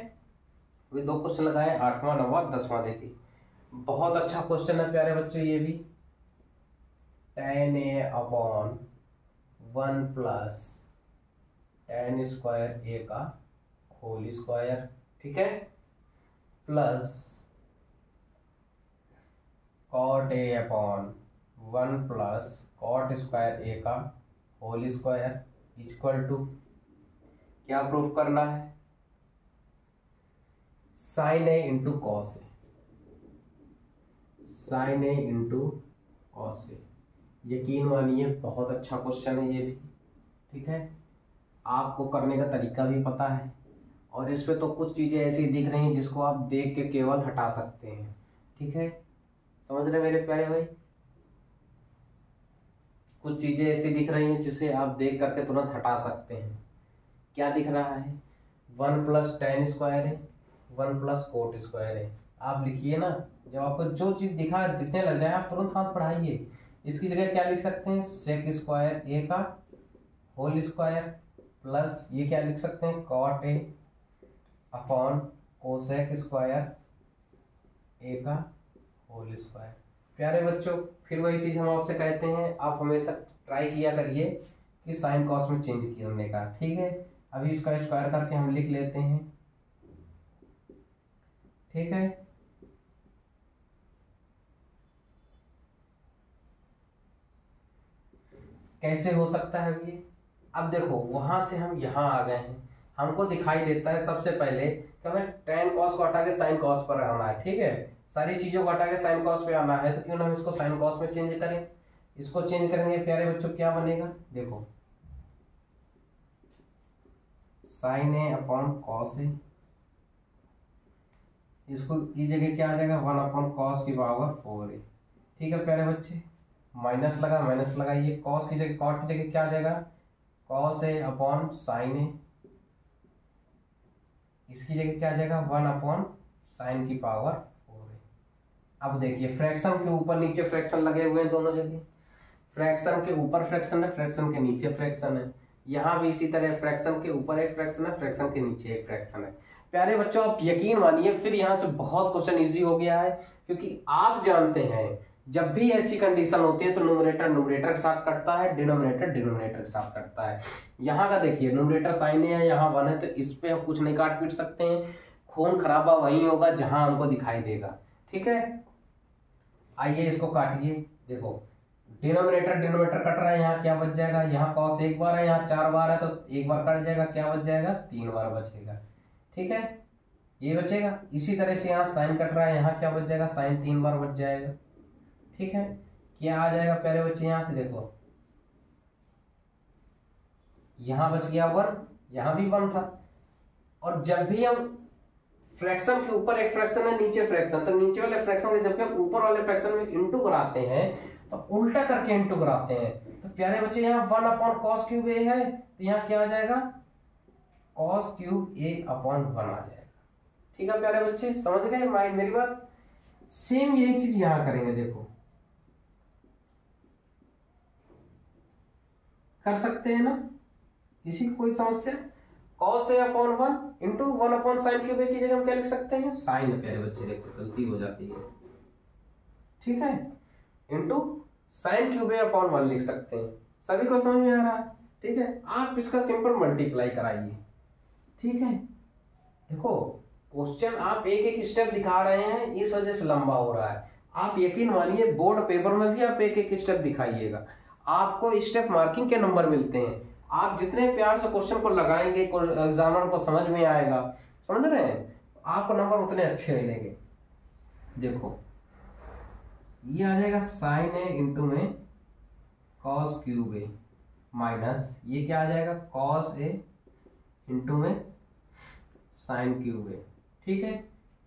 अभी 2 क्वेश्चन लगाए, 8वां 9वां 10वां। देखिए बहुत अच्छा क्वेश्चन है प्यारे बच्चों ये भी, tan a upon 1 plus tan square a का होल स्क्वायर, ठीक है, plus cot a upon 1 plus cot square a का होल स्क्वायर इक्वल टू क्या प्रूफ करना है, sign A into cos A, sign A into cos A. यकीन मानिए बहुत अच्छा क्वेश्चन है ये भी, ठीक है, आपको करने का तरीका भी पता है, और इस पे तो कुछ चीजें ऐसी दिख रही हैं जिसको आप देख के केवल हटा सकते हैं, ठीक है, समझ रहे मेरे प्यारे भाई। कुछ चीजें ऐसी दिख रही हैं जिसे आप देख करके तुरंत हटा सकते हैं। क्या दिख रहा है, 1 प्लस tan स्क्वायर है, 1 प्लस कोट स्क्वायर है। आप लिखिए ना, जब आपको जो चीज दिखने लग जाए आप तुरंत हाथ बढ़ाइए। इसकी जगह क्या लिख सकते हैं, सेक स्क्वायर ए का होल स्क्वायर प्लस ये क्या लिख सकते हैं, cot A upon cosec square A का होल स्क्वायर। प्यारे बच्चों, फिर वही चीज हम आपसे कहते हैं, आप हमेशा ट्राई किया करिए कि साइन कॉस में चेंज करने का, ठीक है। अभी इसका स्क्वायर करके हम लिख लेते हैं, ठीक है। कैसे हो सकता है ये, अब देखो वहां से हम यहाँ आ गए हैं, हमको दिखाई देता है सबसे पहले कि हमें tan cos को हटा के साइन कॉस पर आना है, ठीक है, सारी चीजों को हटा के साइन कॉस पे आना है, तो क्यों ना हम इसको साइन कॉस में चेंज करें। इसको चेंज करेंगे प्यारे बच्चों, क्या बनेगा, देखो sign A upon cos A, इसको की जगह क्या आ जाएगा, 1 अपॉन कॉस की पावर 4a, ठीक है प्यारे बच्चे। माइनस लगा, माइनस लगाइए, कॉस की जगह कॉट की जगह क्या आ जाएगा, कॉस ए अपॉन साइन ए, इसकी जगह क्या आ जाएगा, 1 अपॉन साइन की पावर 4a। अब देखिए फ्रैक्शन के ऊपर नीचे फ्रैक्शन लगे हुए हैं दोनों जगह, फ्रैक्शन के ऊपर फ्रैक्शन है, फ्रैक्शन के नीचे फ्रैक्शन है, यहाँ भी इसी तरह फ्रैक्शन के ऊपर एक फ्रैक्शन है, फ्रैक्शन के नीचे एक फ्रैक्शन है। प्यारे बच्चों आप यकीन मानिए फिर यहाँ से बहुत क्वेश्चन इजी हो गया है, क्योंकि आप जानते हैं जब भी ऐसी कंडीशन होती है तो न्यूमरेटर न्यूमरेटर के साथ कटता है, डिनोमिनेटर डिनोमिनेटर के साथ कटता है। यहाँ का देखिए न्यूमरेटर साइन है, यहाँ 1 है, तो इस पे हम कुछ नहीं काट पीट सकते हैं, खून खराबा वही होगा जहां हमको दिखाई देगा, ठीक है। आइए इसको काटिए, देखो डिनोमिनेटर डिनोमिनेटर कट रहा है, यहाँ क्या बच जाएगा, यहाँ कॉस एक बार है, यहाँ 4 बार है, तो एक बार कट जाएगा, क्या बच जाएगा, 3 बार बचेगा, ठीक है, ये बचेगा। इसी तरह से यहाँ साइन कट रहा है, यहाँ क्या बच जाएगा, साइन 3 बार बच जाएगा, ठीक है। क्या आ जाएगा प्यारे बच्चे, यहाँ से देखो यहाँ बच गया 1, यहाँ भी 1 था, और जब भी हम फ्रैक्शन के ऊपर एक फ्रैक्शन है, नीचे फ्रैक्शन, तो नीचे वाले फ्रैक्शन में जब भी हम ऊपर वाले फ्रैक्शन में इंटू कराते हैं तो उल्टा करके इंटू कराते हैं। तो प्यारे बच्चे यहाँ 1 अपॉन कॉस क्यूब ए है, तो यहाँ क्या आ जाएगा, कॉस क्यूब ए अपॉन 1 आ जाएगा, ठीक है प्यारे बच्चे, समझ गए मेरी बात। सेम यही चीज यहाँ करेंगे, देखो कर सकते हैं ना, किसी को कोई समस्या। cos a upon 1 into 1 upon sine cube A की जगह हम क्या लिख सकते हैं, साइन है प्यारे बच्चे, देखो गलती हो जाती है, ठीक है, इंटू साइन क्यूब ए अपॉन 1 लिख सकते हैं। सभी को समझ में आ रहा है, ठीक है। आप इसका सिंपल मल्टीप्लाई कराइए, ठीक है। देखो क्वेश्चन आप एक एक स्टेप दिखा रहे हैं, इस वजह से लंबा हो रहा है। आप यकीन मानिए बोर्ड पेपर में भी आप एक एक स्टेप दिखाइएगा, आपको स्टेप मार्किंग के नंबर मिलते हैं। आप जितने प्यार से क्वेश्चन को लगाएंगे एग्जामिनर को समझ में आएगा, समझ रहे हैं, आपको नंबर उतने अच्छे मिलेंगे। देखो ये आ जाएगा साइन ए इंटू में कॉस क्यूब ए माइनस ये क्या आ जाएगा, कॉस ए इंटू में साइन क्यूब ए, ठीक है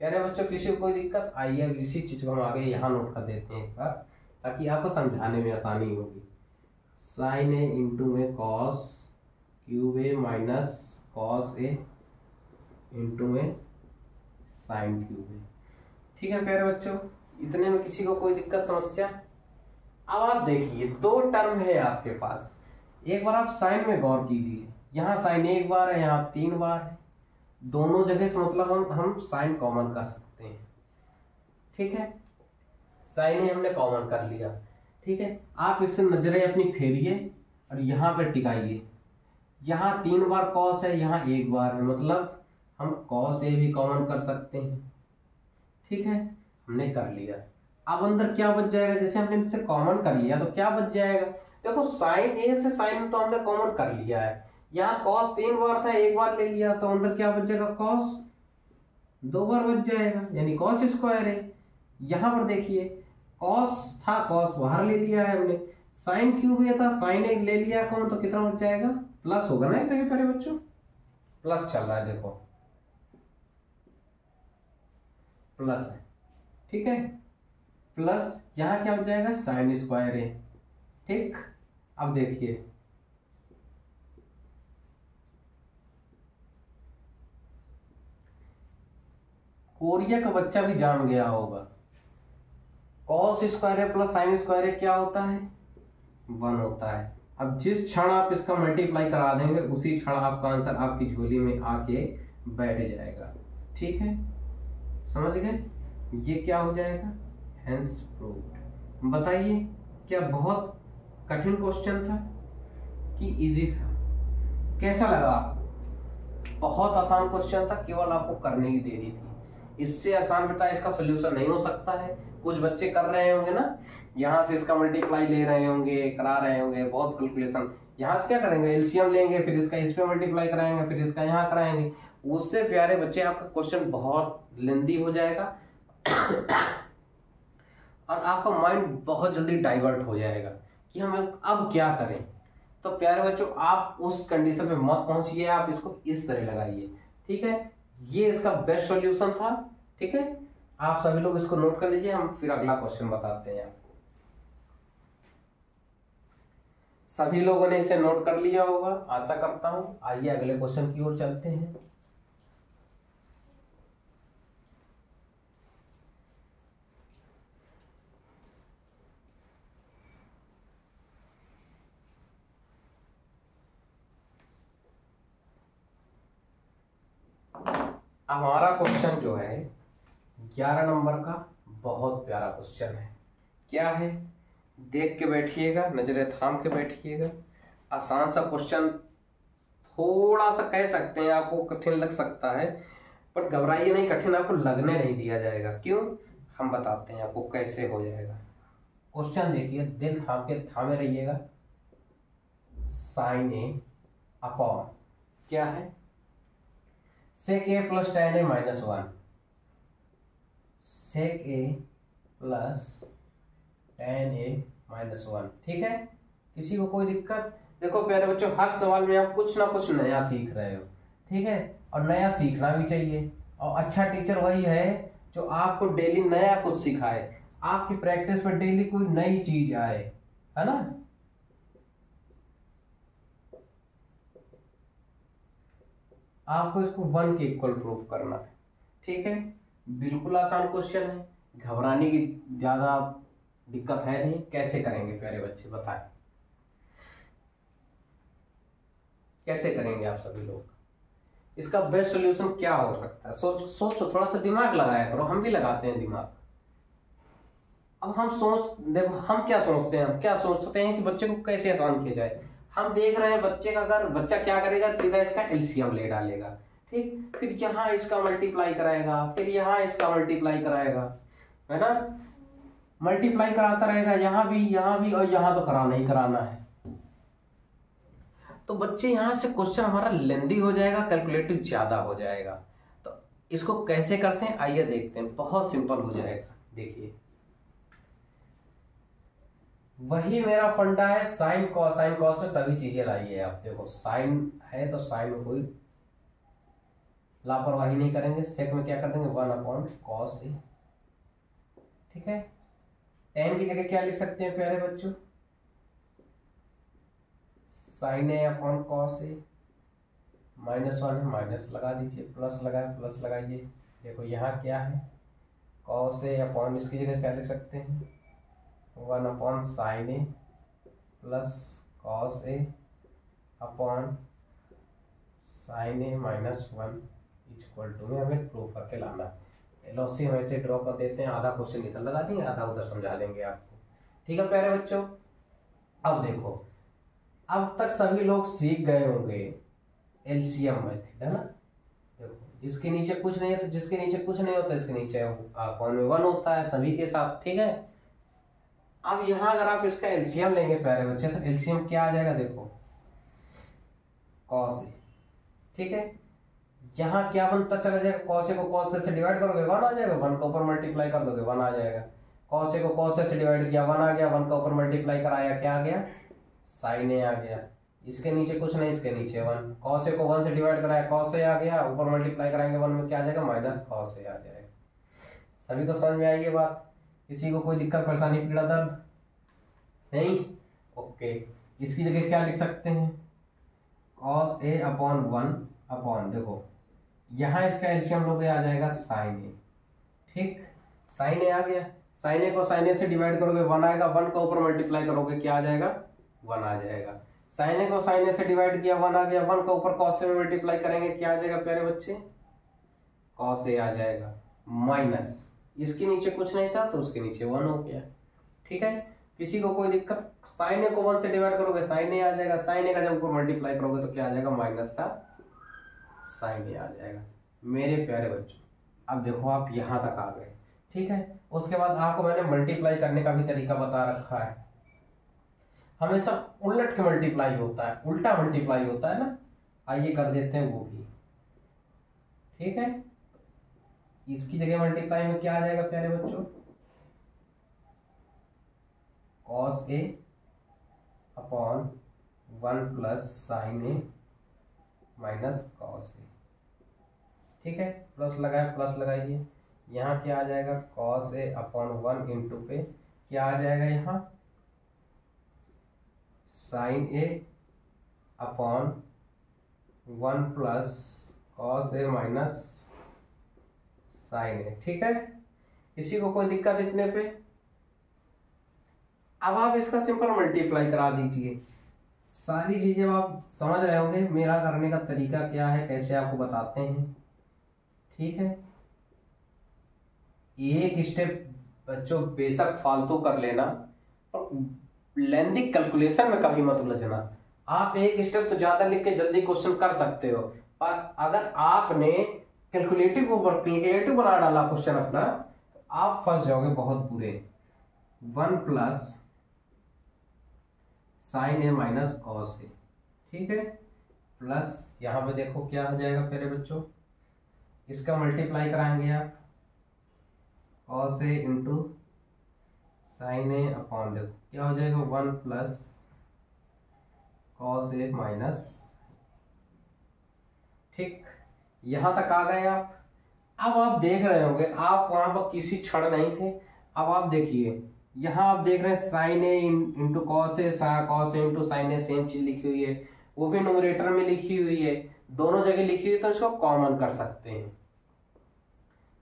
प्यारे बच्चों। किसी को कोई दिक्कत, आइए अब इसी चीज को हम आगे यहाँ नोट कर देते हैं एक बार, ताकि आपको समझाने में आसानी होगी। साइन ए इंटू में cos cube A minus cos A into में साइन क्यूब ए, ठीक है प्यारे बच्चों। इतने में किसी को कोई दिक्कत समस्या। अब आप देखिए 2 टर्म है आपके पास, एक बार आप साइन में गौर कीजिए, यहाँ साइन 1 बार है, यहाँ 3 बार है, दोनों जगह से मतलब हम साइन कॉमन कर सकते हैं, ठीक है। साइन ए हमने कॉमन कर लिया, ठीक है, आप इससे नजरें अपनी फेरिए और यहाँ पे टिकाइए। यहाँ 3 बार कॉस है, यहाँ 1 बार है, मतलब हम कॉस ए भी कॉमन कर सकते हैं। ठीक है, हमने कर लिया। अब अंदर क्या बच जाएगा, जैसे हमने इससे कॉमन कर लिया तो क्या बच जाएगा, देखो साइन ए से साइन तो हमने कॉमन कर लिया है। यहाँ कॉस 3 बार था, 1 बार ले लिया, तो अंदर क्या बच जाएगा, कॉस 2 बार बच जाएगा, यानी कॉस स्क्वायर है। यहाँ पर देखिए कॉस था, कॉस बाहर ले लिया है हमने, साइन क्यूब ये था, साइन एक ले लिया कौन, तो कितना बच जाएगा, प्लस होगा ना इसे प्यारे बच्चों, प्लस चल रहा है देखो, प्लस है। ठीक है, प्लस यहाँ क्या बच जाएगा, साइन स्क्वायर है। ठीक, अब देखिए कोरिया का बच्चा भी जान गया होगा, कॉस स्क्वायर है प्लस साइन स्क्वायर है क्या होता है, 1 होता है। अब जिस क्षण आप इसका मल्टीप्लाई करा देंगे उसी क्षण आपका आंसर आपकी झोली में आके बैठ जाएगा। ठीक है, समझ गए, ये क्या हो जाएगा, हेंस प्रूव्ड। बताइए क्या बहुत कठिन क्वेश्चन था कि इजी था, कैसा लगा आपको, बहुत आसान क्वेश्चन था, केवल आपको करने की देरी थी। इससे आसान बेटा इसका सोल्यूशन नहीं हो सकता है। कुछ बच्चे कर रहे होंगे ना, यहाँ से इसका मल्टीप्लाई ले रहे होंगे, करा रहे होंगे, बहुत कैलकुलेशन, यहाँ से क्या करेंगे, एलसीएम लेंगे, फिर इसका इस पे मल्टीप्लाई कराएंगे, फिर इसका यहाँ कराएंगे, उससे प्यारे बच्चे आपका क्वेश्चन बहुत लेंदी हो जाएगा और आपका माइंड बहुत जल्दी डाइवर्ट हो जाएगा कि हम अब क्या करें। तो प्यारे बच्चों आप उस कंडीशन पे मत पहुंचिए, आप इसको इस तरह लगाइए। ठीक है, ये इसका बेस्ट सॉल्यूशन था। ठीक है, आप सभी लोग इसको नोट कर लीजिए, हम फिर अगला क्वेश्चन बताते हैं। सभी लोगों ने इसे नोट कर लिया होगा आशा करता हूं। आइए अगले क्वेश्चन की ओर चलते हैं। हमारा क्वेश्चन जो है 11 नंबर का बहुत प्यारा क्वेश्चन है। क्या है, देख के बैठिएगा, नजरें थाम के बैठिएगा। आसान सा क्वेश्चन, थोड़ा सा कह सकते हैं आपको कठिन लग सकता है, पर घबराइए नहीं, कठिन आपको लगने नहीं दिया जाएगा। क्यों, हम बताते हैं आपको कैसे हो जाएगा। क्वेश्चन देखिए, दिल थाम के थामे रहिएगा। साइन ए अपॉन क्या है, सेक ए plus ten A minus 1, sec A plus ten A minus 1। ठीक है, किसी को कोई दिक्कत, देखो प्यारे बच्चों हर सवाल में आप कुछ ना कुछ नया सीख रहे हो। ठीक है, और नया सीखना भी चाहिए, और अच्छा टीचर वही है जो आपको डेली नया कुछ सिखाए, आपकी प्रैक्टिस में डेली कोई नई चीज आए, है ना। आपको इसको 1 के इक्वल प्रूफ करना है। ठीक है, बिल्कुल आसान क्वेश्चन है, घबराने की ज्यादा दिक्कत है नहीं। कैसे करेंगे प्यारे बच्चे बताएं, कैसे करेंगे आप सभी लोग, इसका बेस्ट सॉल्यूशन क्या हो सकता है, सोचो, थोड़ा सा दिमाग लगाया करो, हम भी लगाते हैं दिमाग। अब हम देखो हम क्या सोचते हैं, हम क्या सोचते हैं कि बच्चे को कैसे आसान किया जाए। हम देख रहे हैं बच्चे का, अगर बच्चा क्या करेगा, सीधा इसका एलसीएम ले डालेगा। ठीक, फिर यहाँ इसका मल्टीप्लाई कराएगा, फिर यहाँ इसका मल्टीप्लाई कराएगा, है ना, मल्टीप्लाई कराता रहेगा, यहाँ भी और यहाँ तो कराना ही कराना है। तो बच्चे यहाँ से क्वेश्चन हमारा लेंदी हो जाएगा, कैलकुलेटिव ज्यादा हो जाएगा। तो इसको कैसे करते हैं आइए देखते हैं, बहुत सिंपल हो जाएगा। देखिए वही मेरा फंडा है, साइन कॉस में सभी चीजें लाइए आप। देखो साइन है तो साइन में कोई लापरवाही नहीं करेंगे, सेक में क्या कर देंगे, 1 अपॉन कॉस ए। ठीक है, टेन की जगह क्या लिख सकते हैं प्यारे बच्चों, sign A upon cos A, -1 है माइनस लगा दीजिए, प्लस लगाए प्लस लगाइए। देखो यहाँ क्या है, कॉस ए अपॉन, इसकी जगह क्या लिख सकते हैं, 1 upon sin A plus cos A upon sin A -1 equal to में हमें प्रूफ करके लाना है। एलओसी हम ऐसे ड्रॉ कर देते हैं, आधा क्वेश्चन इधर लगा देंगे, आधा उधर समझा देंगे आपको। ठीक है प्यारे बच्चों। अब देखो, अब तक सभी लोग सीख गए होंगे एलसीएम मेथड, है ना। देखो इसके नीचे कुछ नहीं है, तो जिसके नीचे कुछ नहीं होता इसके नीचे अपॉन में 1 होता है सभी के साथ, ठीक है। अब यहां अगर आप इसका एलसीएम लेंगे प्यारे बच्चे, तो एलसीएम क्या आ जाएगा, देखो कॉस ए, ठीक है। यहाँ क्या बनता चला जाएगा, कॉस ए को कॉस ए से डिवाइड करोगे 1 आ जाएगा, 1 का ऊपर मल्टीप्लाई कर दोगे 1 आ जाएगा। कॉस ए को कॉस ए से डिवाइड किया 1 आ गया, 1 का ऊपर मल्टीप्लाई कराया क्या आ गया, साइन ए आ गया। इसके नीचे कुछ नहीं, इसके नीचे 1, कॉस ए को 1 से डिवाइड कराया कॉस ए आ गया, ऊपर मल्टीप्लाई कराएंगे 1 में क्या आ जाएगा, माइनस कॉस ए आ जाएगा। सभी को समझ में आई ये बात? किसी को कोई दिक्कत परेशानी पीड़ा दर्द नहीं? ओके, इसकी जगह क्या लिख सकते हैं, कॉस ए अपॉन 1 अपॉन, देखो यहाँ इसका एलसीएम लोगे आ जाएगा साइन ए, ठीक। साइन ए आ गया, साइन ए को साइन ए से डिवाइड करोगे 1 आएगा, 1 का ऊपर मल्टीप्लाई करोगे क्या आ जाएगा, 1 आ जाएगा। साइन ए को साइन ए से डिवाइड किया 1 आ गया, 1 का ऊपर कॉस ए में मल्टीप्लाई करेंगे क्या आ जाएगा प्यारे बच्चे, कॉस ए आ जाएगा, माइनस इसके नीचे कुछ नहीं था तो उसके नीचे 1 हो गया, ठीक है। किसी को कोई दिक्कत, साइन ए को 1 से डिवाइड करोगे साइन ए आ जाएगा, साइन ए का जब ऊपर मल्टीप्लाई करोगे तो क्या आ जाएगा, माइनस का साइन ए आ जाएगा। मेरे प्यारे बच्चों अब देखो आप यहां तक आ गए, ठीक है। उसके बाद आपको मैंने मल्टीप्लाई करने का भी तरीका बता रखा है। हमेशा उलट के मल्टीप्लाई होता है, उल्टा मल्टीप्लाई होता है ना, आइए कर देते हैं वो भी, ठीक है। इसकी जगह मल्टीप्लाई में क्या आ जाएगा प्यारे बच्चों, cos A upon 1 plus sine A minus cos A, ठीक है। प्लस लगाए, प्लस लगाइए, यहाँ क्या आ जाएगा, कॉस ए अपॉन 1 इंटू पे क्या आ जाएगा, यहाँ sign A upon 1 plus cos A minus sine ए, ठीक है। किसी को कोई दिक्कत इतने पे? अब आप इसका सिंपल मल्टीप्लाई करा दीजिए। सारी चीजें आप समझ रहे होंगे, मेरा करने का तरीका क्या है, कैसे आपको बताते हैं, ठीक है। एक स्टेप बच्चों बेशक फालतू कर लेना, और लेंथी कैलकुलेशन में कभी मत उलझना। आप एक स्टेप तो ज्यादा लिख के जल्दी क्वेश्चन कर सकते हो, पर अगर आपने कैलकुलेटिव बना डाला क्वेश्चन अपना, तो आप फंस जाओगे बहुत बुरे। 1 plus sine A minus cos A, ठीक है, प्लस यहाँ पे देखो क्या हो जाएगा प्यारे बच्चों, इसका मल्टीप्लाई कराएंगे आप, cos A into sine A upon, देखो क्या हो जाएगा, 1 प्लस कॉस ए माइनस, ठीक। यहां तक आ गए आप। अब आप देख रहे होंगे, आप वहां पर किसी क्षण नहीं थे, अब आप देखिए यहाँ आप देख रहे हैं sign A into cos A, cos A into sine A, same चीज लिखी हुई है, वो भी न्यूमरेटर में लिखी हुई है, दोनों जगह लिखी हुई है, तो इसको कॉमन कर सकते हैं,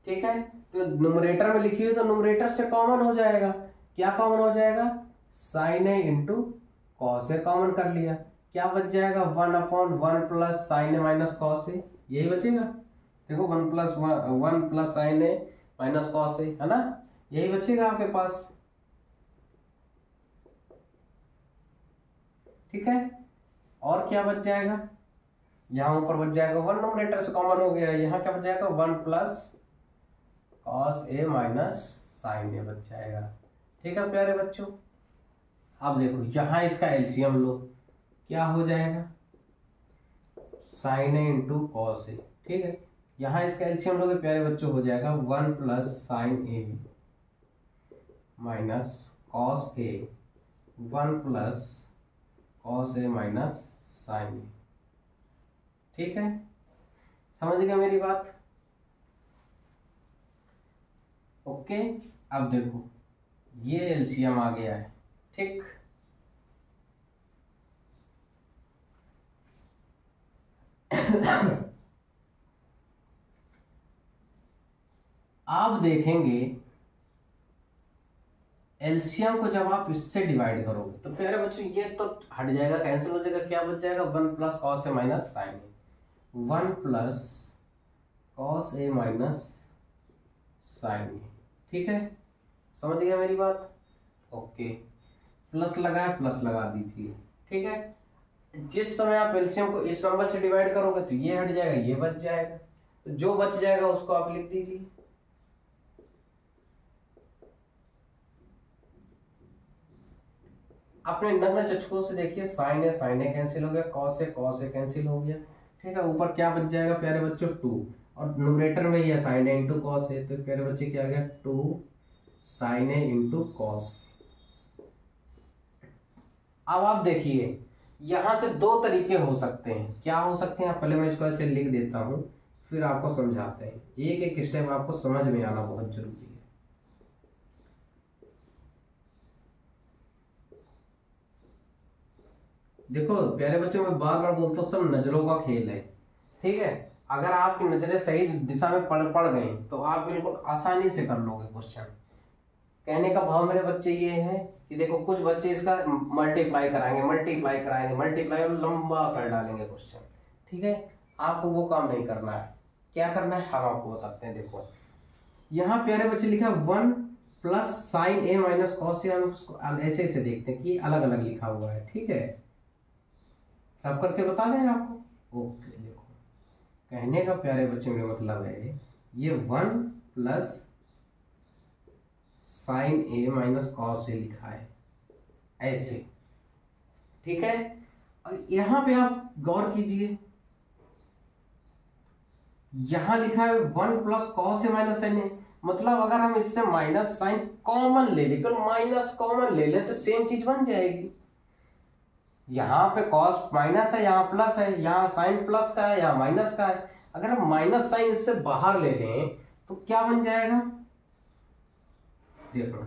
ठीक है। तो न्यूमरेटर में लिखी हुई तो न्यूमरेटर से कॉमन हो जाएगा, क्या कॉमन हो जाएगा, sign A into cos A common कर लिया, क्या बच जाएगा, 1 upon 1 plus sine A minus cos ए, यही बचेगा। देखो 1 plus sine A minus cos ए, है ना, यही बचेगा आपके पास, ठीक है। और क्या बच जाएगा, यहाँ ऊपर बच जाएगा 1, न्यूमरेटर से कॉमन हो गया, यहाँ क्या बच जाएगा, 1 प्लस कॉस ए माइनस साइन ए बच जाएगा, ठीक है प्यारे बच्चों। अब देखो यहाँ इसका एलसीएम लो, क्या हो जाएगा, sign A into cos A, ठीक है। यहाँ इसका एलसीएम लोगे प्यारे बच्चों, हो जाएगा 1 plus sine A minus cos A, 1 plus cos A minus sine ए, ठीक है। समझ गया मेरी बात? ओके। अब देखो ये एलसीएम आ गया है, ठीक। आप देखेंगे एलसीएम को जब आप इससे डिवाइड करोगे तो प्यारे बच्चों ये तो हट जाएगा, कैंसिल हो जाएगा, क्या बच जाएगा, 1 plus cos A minus sine A, 1 plus cos A minus sine ए, ठीक है। समझ गया मेरी बात? ओके। प्लस लगाया, प्लस लगा दीजिए, ठीक है। जिस समय आप एलसीएम को इस नंबर से डिवाइड करोगे तो ये हट जाएगा, ये बच जाएगा, तो जो बच जाएगा उसको आप लिख दीजिए। अपने नग्न चक्षुओं से देखिए, साइन है साइन है कैंसिल हो गया, कॉस है कैंसिल हो गया, ठीक है। ऊपर क्या बच जाएगा प्यारे बच्चों, 2, और न्यूमरेटर में ये साइन है इंटू कॉस है, तो प्यारे बच्चे क्या आ गया, 2 साइन है इंटू कॉस। अब आप देखिए यहां से दो तरीके हो सकते हैं, क्या हो सकते हैं, पहले मैं इसको ऐसे लिख देता हूं फिर आपको समझाते हैं, एक एक स्टेप आपको समझ में आना बहुत जरूरी है। देखो प्यारे बच्चों, मैं बार बार बोलता हूँ, सब नजरों का खेल है, ठीक है। अगर आपकी नजरें सही दिशा में पड़ गई तो आप बिल्कुल आसानी से कर लोगे क्वेश्चन। कहने का भाव मेरे बच्चे ये है कि देखो कुछ बच्चे इसका मल्टीप्लाई कराएंगे, मल्टीप्लाई और लंबा कर डालेंगे क्वेश्चन, ठीक है। आपको वो काम नहीं करना है। क्या करना है हम आपको बताते हैं। देखो यहाँ प्यारे बच्चे लिखा 1 plus sine A minus cos ए, हम उसको ऐसे ऐसे देखते हैं कि अलग अलग लिखा हुआ है, ठीक है। रब करके बता दें आपको, ओके। देखो कहने का प्यारे बच्चे मेरा मतलब है ये 1 plus sine A minus cos ए लिखा है ऐसे, ठीक है। और यहां पे आप गौर कीजिए, यहां लिखा है 1 प्लस कॉस ए माइनस साइन ए, मतलब अगर हम इससे माइनस साइन कॉमन ले लें, माइनस कॉमन ले लें तो सेम चीज बन जाएगी। यहाँ पे कॉस माइनस है, यहाँ प्लस है, यहाँ साइन प्लस का है, यहाँ माइनस का है। अगर हम माइनस साइन इससे बाहर ले लें तो क्या बन जाएगा, देखो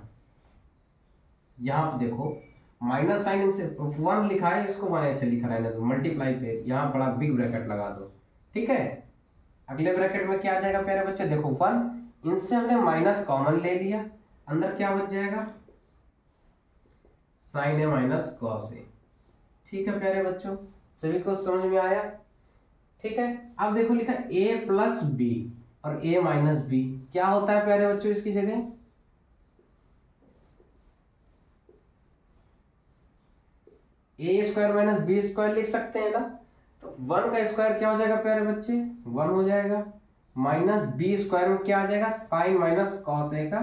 यहाँ पे देखो माइनस साइन इनसे 1 लिखा है, इसको 1 ऐसे लिखा रहने दो, मल्टीप्लाई पे यहाँ बड़ा बिग ब्रैकेट लगा दो, ठीक है। अगले ब्रैकेट में क्या आ जाएगा प्यारे बच्चे, देखो 1, इनसे हमने माइनस कॉमन ले लिया, अंदर क्या बच जाएगा, sign A minus cos A, ठीक है। प्यारे बच्चों सभी को समझ में आया, ठीक है। अब देखो लिखा a प्लस बी और a माइनस बी, क्या होता है प्यारे बच्चों इसकी जगह, ए स्क्वायर माइनस बी स्क्वायर लिख सकते हैं ना। तो 1 का स्क्वायर क्या हो जाएगा प्यारे बच्चे, 1 हो जाएगा, माइनस बी स्क्वायर में क्या आ जाएगा, साइन माइनस कॉस ए का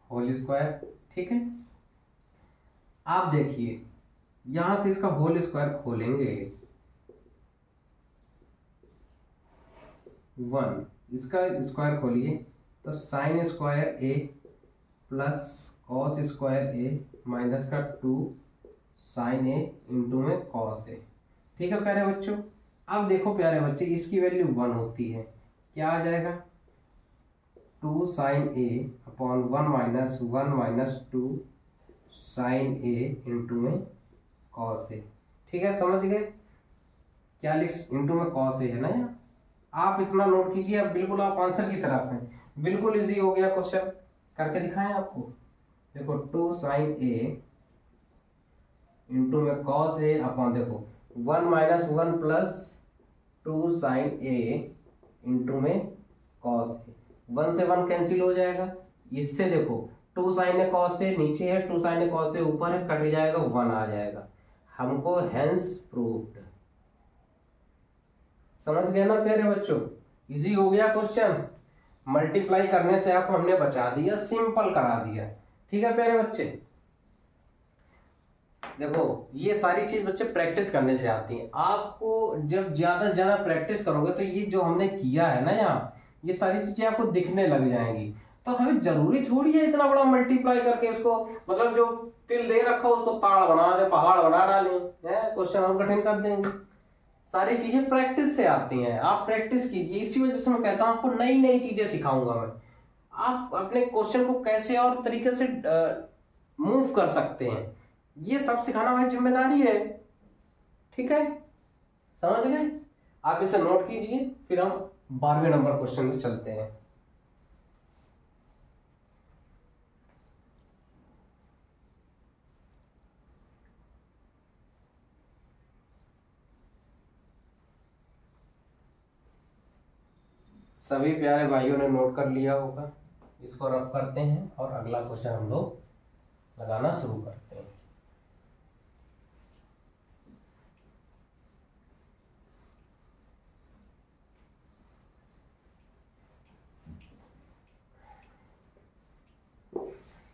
होल स्क्वायर, ठीक है। आप देखिए यहां से इसका होल स्क्वायर खोलेंगे, 1 इसका स्क्वायर खोलिए तो sign square A plus cos square A minus का 2 साइन ए इंटू में कॉस ए, ठीक है प्यारे बच्चों। अब देखो प्यारे बच्चे इसकी वैल्यू 1 होती है, क्या आ जाएगा, 2 sine A upon 1 minus 2 sine A into में कॉस ए, ठीक है। समझ गए, क्या लिख इंटू में कॉस ए है ना यहाँ, आप इतना नोट कीजिए, अब बिल्कुल आप आंसर की तरफ हैं, बिल्कुल इजी हो गया क्वेश्चन, करके दिखाएं आपको। देखो 2 साइन ए इंटू में कॉस ए अपॉन देखो 1 minus 1 plus 2 sine A into में कॉस ए, 1 से 1 कैंसिल हो जाएगा, इससे देखो 2 साइन ए कॉस ए नीचे है, 2 साइन ए कॉस ए ऊपर है, कट जाएगा 1 आ जाएगा, हमको हेंस प्रूव्ड। समझ गए ना प्यारे बच्चों, इजी हो गया क्वेश्चन, मल्टीप्लाई करने से आपको हमने बचा दिया, सिंपल करा दिया, ठीक है प्यारे बच्चे। देखो ये सारी चीज बच्चे प्रैक्टिस करने से आती है, आपको जब ज्यादा से ज्यादा प्रैक्टिस करोगे तो ये जो हमने किया है ना यहाँ, ये सारी चीजें आपको दिखने लग जाएंगी। तो हमें जरूरी थोड़ी है इतना बड़ा मल्टीप्लाई करके इसको, मतलब जो तिल दे रखा उसको ताड़ बना दे, पहाड़ बना डालें, क्वेश्चन हम कठिन कर देंगे। सारी चीजें प्रैक्टिस से आती हैं, आप प्रैक्टिस कीजिए, इसी वजह से मैं कहता हूं आपको नई नई चीजें सिखाऊंगा मैं, आप अपने क्वेश्चन को कैसे और तरीके से मूव कर सकते हैं, ये सब सिखाना हमारी जिम्मेदारी है, ठीक है। समझ गए, आप इसे नोट कीजिए, फिर हम 12वें नंबर क्वेश्चन में चलते हैं। सभी प्यारे भाइयों ने नोट कर लिया होगा। इसको रफ करते हैं और अगला क्वेश्चन हम लोग लगाना शुरू करते हैं।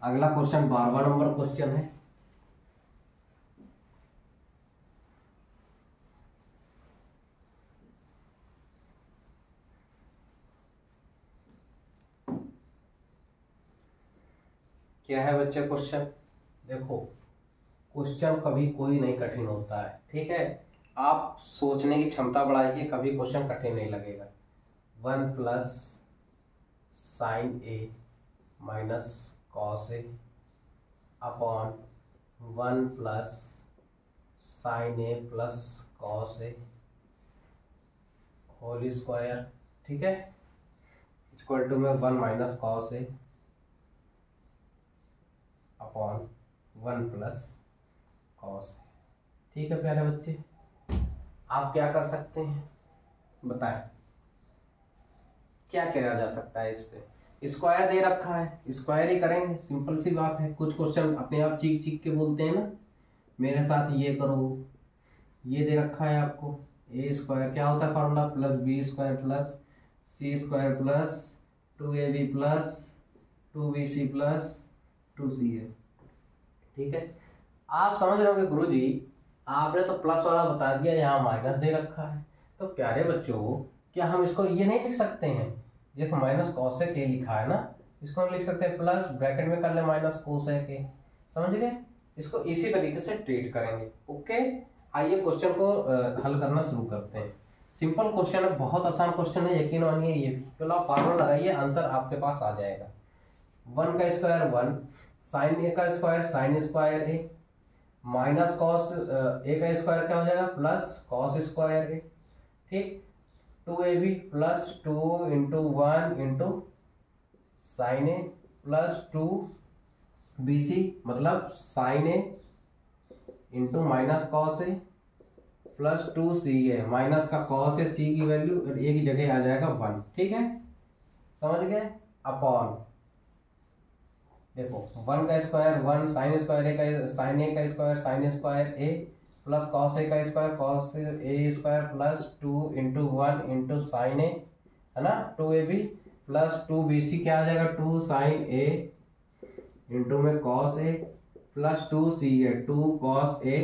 अगला क्वेश्चन 12वां नंबर क्वेश्चन है। क्या है बच्चे क्वेश्चन? देखो, क्वेश्चन कभी कोई नहीं कठिन होता है, ठीक है। आप सोचने की क्षमता बढ़ाइए, कभी क्वेश्चन कठिन नहीं लगेगा। 1 plus sine A minus cos A upon 1 plus sine A plus cos A whole square, ठीक है, इक्वल टू में 1 minus cos A upon 1 plus cos A. ठीक है प्यारे बच्चे, आप क्या कर सकते हैं बताएं, क्या किया जा सकता है? इस पे स्क्वायर दे रखा है, स्क्वायर ही करेंगे, सिंपल सी बात है। कुछ क्वेश्चन अपने आप चीख चीख के बोलते हैं ना, मेरे साथ ये करो, ये दे रखा है आपको ए स्क्वायर, क्या होता है formula, plus B square plus C square plus 2ab plus 2bc plus 2ca। ठीक है, आप समझ रहे होंगे गुरुजी आपने तो प्लस वाला बता दिया, यहाँ माइनस दे रखा है। तो प्यारे बच्चों, क्या हम इसको ये नहीं लिख सकते हैं? देखो माइनस कॉसेक ए लिखा है ना, इसको हम लिख सकते हैं प्लस ब्रैकेट में कर ले माइनस कोसेक ए। समझ गए? इसको इसी तरीके से ट्रीट करेंगे। ओके, आइए क्वेश्चन को हल करना शुरू करते हैं। सिंपल क्वेश्चन है, बहुत आसान क्वेश्चन है, यकीन मानिए। ये चलो आप फार्मूला लगाइए, आंसर आपके पास आ जाएगा। 1 का स्क्वायर 1, साइन ए का square sine square A minus cos A का स्क्वायर क्या हो जाएगा, प्लस कॉस स्क्वायर ए। ठीक, 2ab plus 2 into 1 into sine A plus 2bc मतलब sine A into minus cos A plus 2ca, minus का cos A, C की value ए की जगह आ जाएगा 1। ठीक है, समझ गए? अपॉन देखो 1 का स्क्वायर 1, साइन स्क्वायर ए का साइन ए का square sine square A plus cos A का square cos A square plus 2 into 1 into sine A, है ना, 2ab प्लस 2bc क्या आ जाएगा, 2 साइन ए इंटू में cos A plus 2ca 2 cos A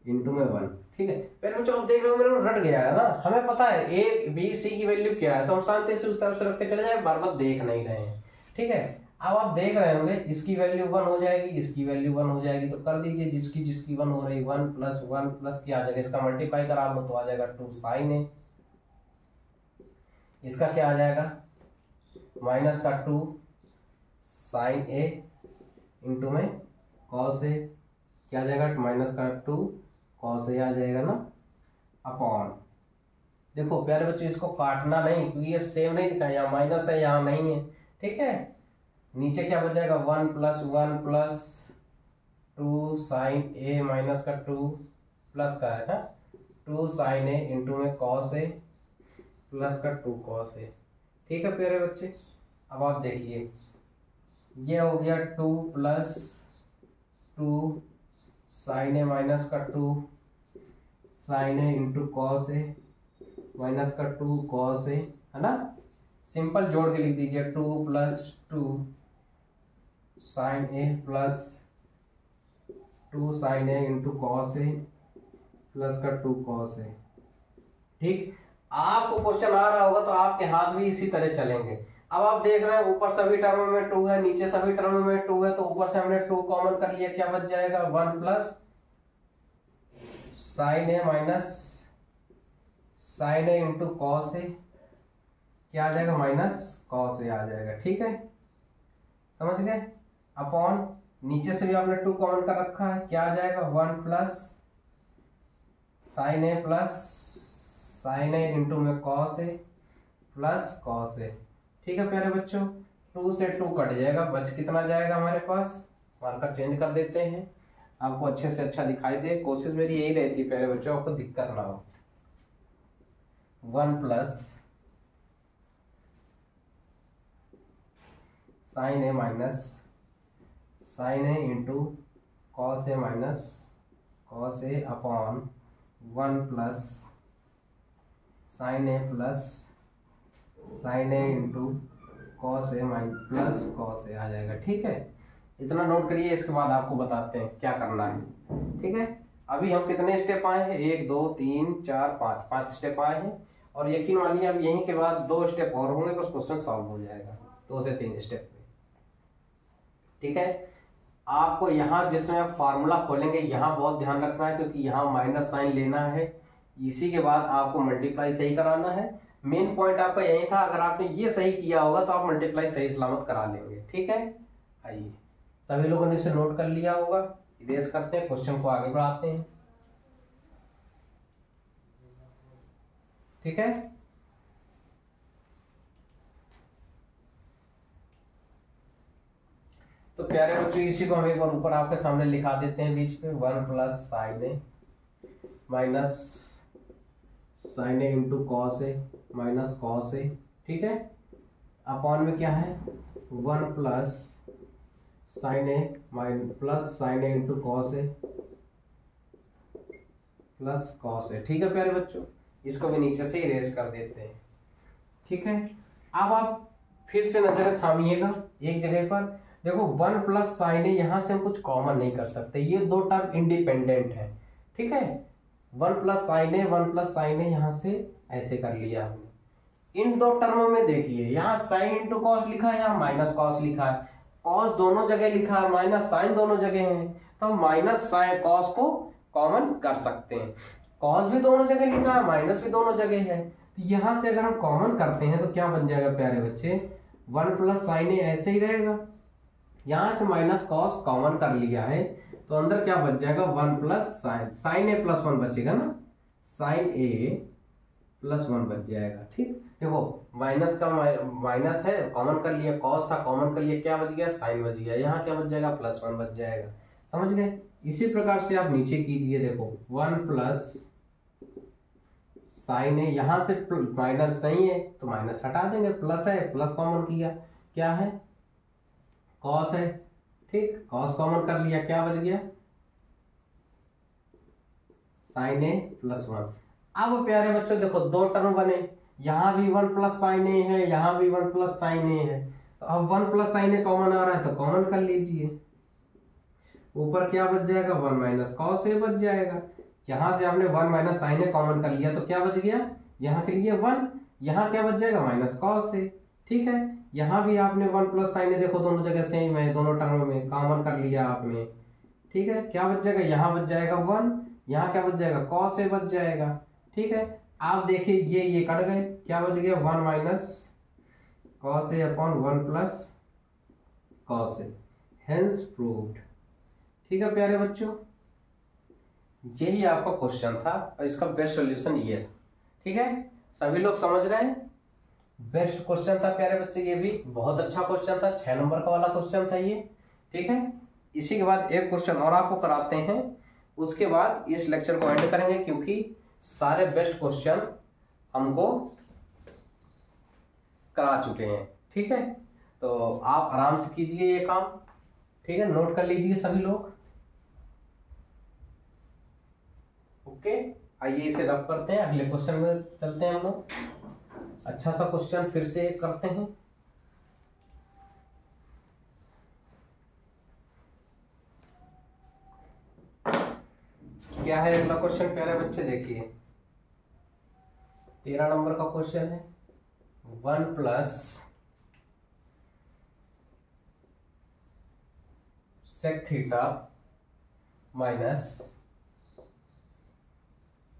into में 1। ठीक है, पहले बच्चों आप देख रहे हो मेरे को रट गया है ना, हमें पता है ए बी सी की वैल्यू क्या है, तो हम शांति से उस तरफ से रखते चले जाए, बार बार देख नहीं रहे हैं। ठीक है, अब आप देख रहे होंगे इसकी वैल्यू 1 हो जाएगी, इसकी वैल्यू 1 हो जाएगी, तो कर दीजिए जिसकी जिसकी 1 हो रही, 1 प्लस 1 प्लस क्या आ जाएगा, इसका मल्टीप्लाई करा लो तो आ जाएगा 2 साइन ए, इसका क्या आ जाएगा माइनस का 2 साइन ए इंटू में कॉस ए क्या आ जाएगा, माइनस का 2 कॉस ए आ जाएगा ना, अपॉन देखो प्यारे बच्चों इसको काटना नहीं, क्योंकि ये सेम नहीं दिखा, यहाँ माइनस है यहाँ नहीं है। ठीक है, नीचे क्या बच जाएगा 1 प्लस 2 साइन ए माइनस का 2 प्लस का है ना 2 साइन ए इंटू में कॉस ए प्लस का 2 कॉस ए। ठीक है प्यारे बच्चे, अब आप देखिए ये हो गया 2 प्लस 2 साइन ए माइनस का 2 sine A into cos A minus का 2 कॉस ए, है ना, सिंपल जोड़ के लिख दीजिए 2 plus 2 sine A plus 2 sine A into cos A plus का 2 कॉस ए। ठीक, आपको क्वेश्चन आ रहा होगा तो आपके हाथ भी इसी तरह चलेंगे। अब आप देख रहे हैं ऊपर सभी टर्म में 2 है, नीचे सभी टर्म में 2 है, तो ऊपर से हमने 2 कॉमन कर लिया, क्या बच जाएगा 1 plus sine A minus sine A into cos A क्या आ जाएगा, माइनस कॉस ए आ जाएगा। ठीक है, समझ गए? अपॉन नीचे से भी आपने 2 कॉमन कर रखा है, क्या आ जाएगा 1 plus sine A plus sine A into में cos A plus cos A. ठीक है प्यारे बच्चों, 2 से 2 कट जाएगा, बच कितना जाएगा हमारे पास, मार्कर चेंज कर देते हैं आपको अच्छे से अच्छा दिखाई दे। कोशिश मेरी यही रहती है प्यारे बच्चों, आपको दिक्कत ना हो। 1 plus sine A minus sine A into cos A minus cos A upon 1 plus sine A plus sine A into cos A minus plus cos ए आ जाएगा। ठीक है, इतना नोट करिए, इसके बाद आपको बताते हैं क्या करना है। ठीक है, अभी हम कितने स्टेप आए हैं, 1 2 3 4 5, 5 स्टेप आए हैं, और यकीन मानिए अब यहीं के बाद 2 स्टेप और होंगे, बस क्वेश्चन सॉल्व हो जाएगा 2 से 3 स्टेप में। ठीक है, आपको यहाँ जिसमें आप फार्मूला खोलेंगे यहाँ बहुत ध्यान रखना है, क्योंकि यहाँ माइनस साइन लेना है, इसी के बाद आपको मल्टीप्लाई सही कराना है। मेन पॉइंट आपका यही था, अगर आपने ये सही किया होगा तो आप मल्टीप्लाई सही सलामत करा लेंगे। ठीक है, आइए सभी लोगों ने इसे नोट कर लिया होगा, इरेज करते हैं, क्वेश्चन को आगे बढ़ाते हैं। ठीक है, तो प्यारे बच्चों इसी को हम एक बार ऊपर आपके सामने लिखा देते हैं बीच पे, 1 plus sine A minus sine A into cos A minus cos A. ठीक है, अपॉन में क्या है 1 plus sine A plus sine A into cos A plus cos A. ठीक है प्यारे बच्चों, इसको भी नीचे से इरेज कर देते हैं। ठीक है, अब आप फिर से नजर थामिएगा एक जगह पर, देखो 1 प्लस साइन ए, यहां से हम कुछ कॉमन नहीं कर सकते, ये 2 टर्म इंडिपेंडेंट है। ठीक है, 1 plus sine A 1 plus sine ए यहां से ऐसे कर लिया हमने। इन 2 टर्मों में देखिए, यहाँ साइन इंटू कॉस लिखा है, यहाँ माइनस कॉस लिखा है, कॉस दोनों जगह लिखा है, माइनस साइन दोनों जगह है, तो हम माइनस साइन कॉस को कॉमन कर सकते हैं। कॉस भी दोनों जगह लिखा है, माइनस भी दोनों जगह है, तो यहां से अगर हम कॉमन करते हैं तो क्या बन जाएगा प्यारे बच्चे, 1 प्लस साइन ए ऐसे ही रहेगा, यहां से माइनस कॉस कॉमन कर लिया है, तो अंदर क्या बच जाएगा 1 प्लस साइन ए प्लस 1 बचेगा ना, साइन ए प्लस 1 बच जाएगा। ठीक, देखो माइनस का माइनस है, कॉमन कर लिया, कॉस था कॉमन कर लिया, क्या बच गया साइन बच गया, यहाँ क्या बच जाएगा प्लस 1 बच जाएगा। समझ गए, इसी प्रकार से आप नीचे कीजिए, देखो 1 प्लस साइन ए, यहां से माइनस नहीं है तो माइनस हटा देंगे, प्लस है प्लस कॉमन किया, क्या है कॉस है। ठीक, कॉस कॉमन कर लिया, क्या बच गया साइन ए प्लस 1। अब प्यारे बच्चों देखो 2 टर्म बने, यहां भी 1 प्लस साइन ए है, यहां भी 1 प्लस साइन ए है, तो अब 1 प्लस साइन ए कॉमन आ रहा है तो कॉमन कर लीजिए, ऊपर क्या बच जाएगा 1 माइनस कॉस ए बच जाएगा। यहां से आपने 1 माइनस साइन ए कॉमन कर लिया तो क्या बच गया, यहाँ के लिए 1, यहाँ क्या बच जाएगा माइनस कॉस ए। ठीक है, यहाँ भी आपने 1 प्लस साइन ए, देखो दोनों जगह सेम है, दोनों टर्म में कॉमन कर लिया आपने। ठीक है, क्या बच जाएगा, यहाँ बच जाएगा 1, यहाँ क्या बच जाएगा कॉस ए बच जाएगा। ठीक है, आप देखिए ये कट गए, क्या बच गया 1 minus cos A upon 1 plus cos A, hence proved. ठीक है प्यारे बच्चों, यही आपका क्वेश्चन था और इसका बेस्ट सॉल्यूशन ये था। ठीक है, सभी लोग समझ रहे हैं, बेस्ट क्वेश्चन था प्यारे बच्चे, ये भी बहुत अच्छा क्वेश्चन था, 6 नंबर का वाला क्वेश्चन था ये। ठीक है, इसी के बाद एक क्वेश्चन और आपको कराते हैं, उसके बाद इस लेक्चर को एंड करेंगे, क्योंकि सारे बेस्ट क्वेश्चन हमको करा चुके हैं। ठीक है, तो आप आराम से कीजिए ये काम। ठीक है, नोट कर लीजिए सभी लोग। ओके, आइए इसे रफ करते हैं, अगले क्वेश्चन में चलते हैं हम लोग। अच्छा सा क्वेश्चन फिर से करते हैं। क्या है अगला क्वेश्चन प्यारे बच्चे, देखिए 13 नंबर का क्वेश्चन है, 1 plus sec theta minus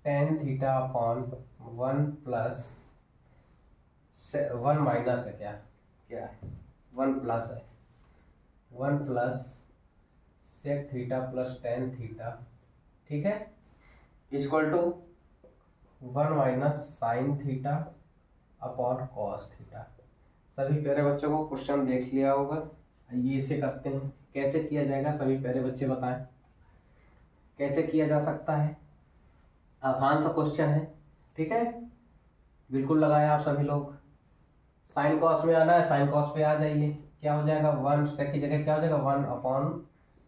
tan theta upon 1 plus 1 minus है, क्या क्या है 1 प्लस है, 1 plus sec theta plus tan theta. ठीक है, equal to 1 minus sign theta upon cos theta. सभी प्यारे बच्चों को क्वेश्चन देख लिया होगा, ये इसे करते हैं, कैसे किया जाएगा सभी प्यारे बच्चे बताएं, कैसे किया जा सकता है। आसान सा क्वेश्चन है। ठीक है, बिल्कुल लगाए आप सभी लोग, साइन कॉस में आना है, साइन कॉस पे आ जाइए, क्या हो जाएगा, 1 सेक की जगह क्या हो जाएगा 1 अपॉन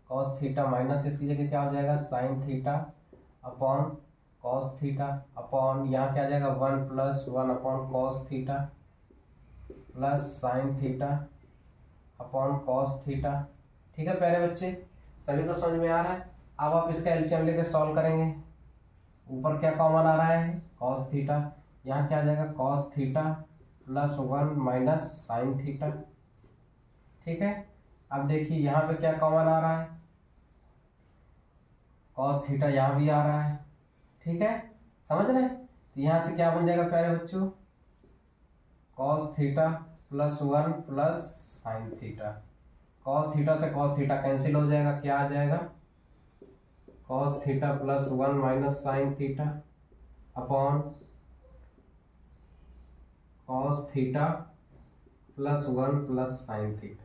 कॉस थीटा माइनस इसकी जगह क्या हो जाएगा sign theta upon cos theta upon यहाँ क्या आ जाएगा 1 plus 1 upon cos theta plus sign theta upon cos theta. ठीक है प्यारे बच्चे, सभी को समझ में आ रहा है। अब आप इसका एलसीएम लेके सॉल्व करेंगे। ऊपर क्या कॉमन आ रहा है कॉस थीटा, यहाँ क्या आ जाएगा cos theta plus 1 minus sign theta. ठीक है, अब देखिए यहाँ पे क्या कॉमन आ रहा है कॉस थीटा, यहाँ भी आ रहा है। ठीक है, समझ रहे हैं। तो यहाँ से क्या बन जाएगा प्यारे बच्चों cos theta plus 1 plus sign theta. Cos theta से कॉस थीटा कैंसिल हो जाएगा, क्या आ जाएगा cos theta plus 1 minus sign theta upon cos theta plus 1 plus sine theta.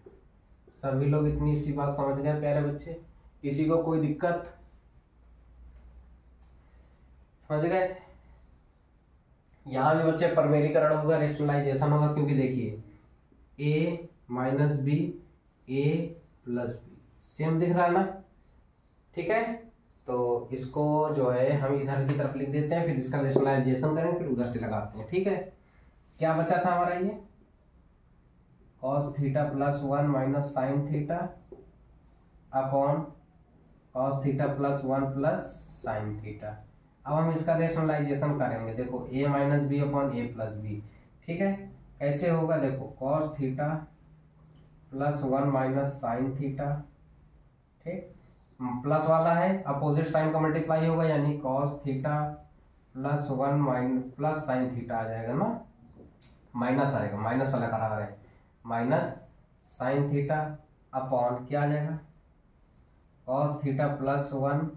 सभी लोग इतनी सी बात समझ गए प्यारे बच्चे, किसी को कोई दिक्कत, समझ गए। यहां भी बच्चे परमेरीकरण होगा, रेशनलाइजेशन होगा, क्योंकि देखिए a minus B A plus B same दिख रहा है ना। ठीक है, तो इसको जो है हम इधर की तरफ लिख देते हैं, फिर इसका रेशनलाइजेशन करेंगे, फिर उधर से लगाते हैं। ठीक है, क्या बचा था हमारा ये cos theta plus 1 minus sign theta upon cos theta plus 1 plus sign theta. अब हम इसका रेशनलाइजेशन करेंगे। देखो a minus B upon A plus B. ठीक है, कैसे होगा, देखो cos theta plus 1 minus sign theta. ठीक, प्लस वाला है, अपोजिट साइन का मल्टीप्लाई होगा, यानी cos theta plus 1 minus plus sign theta आ जाएगा ना, माइनस आएगा, माइनस वाला करा है, माइनस साइन थीटा अपॉन क्या आ जाएगा cos theta plus 1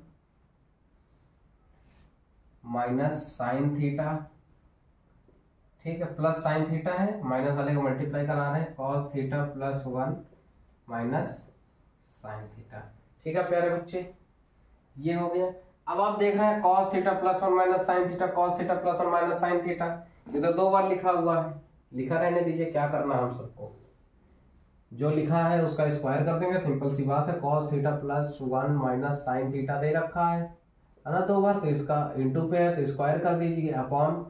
minus sign theta. ठीक है, प्लस साइन थीटा है, माइनस वाले को मल्टीप्लाई करा रहे हैं, cos theta plus 1 minus sign theta. ठीक है प्यारे बच्चे, ये हो गया। अब आप देख रहे हैं cos theta plus 1 minus sign theta, cos theta plus 1 minus sine theta, ये तो 2 बार लिखा हुआ है, लिखा रहने दीजिए। क्या करना हम सबको, जो लिखा है उसका स्क्वायर कर देंगे, सिंपल सी बात है। Cos theta plus 1 minus sign theta दे रखा है ना 2 बार, तो इसका इंटू पे है तो स्क्वायर कर दीजिए upon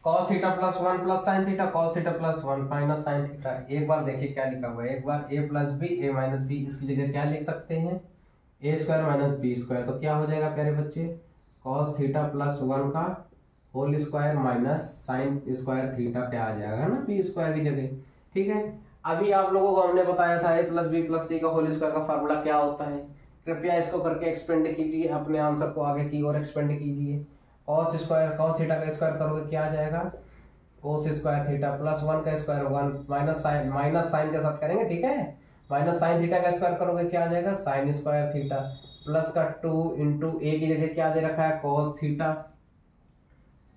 cos theta plus 1 plus sign theta, cos theta plus 1 minus sign theta. एक बार देखिए क्या लिखा हुआ है, एक बार a plus B A minus B, इसकी जगह क्या लिख सकते हैं A square minus B square. तो क्या हो जाएगा प्यारे बच्चे कॉस थीटा प्लस 1 का whole square minus sin square theta क्या आ जाएगा ना बी स्क्वायर की जगह। ठीक है, अभी आप लोगों को हमने बताया था a प्लस बी प्लस सी का होल स्क्वायर का फार्मूला क्या होता है। कृपया इसको करके एक्सपेंड कीजिए, अपने आंसर को आगे की ओर एक्सपेंड कीजिए। कॉस स्क्वायर कॉस थीटा का स्क्वायर करोगे क्या आ जाएगा कोस स्क्वायर थीटा प्लस 1 का स्क्वायर 1 माइनस साइन के साथ करेंगे। ठीक है, माइनस साइन थीटा का स्क्वायर करोगे क्या आ जाएगा साइन स्क्वायर थीटा प्लस का 2 इंटू ए की जगह क्या दे रखा है कॉस थीटा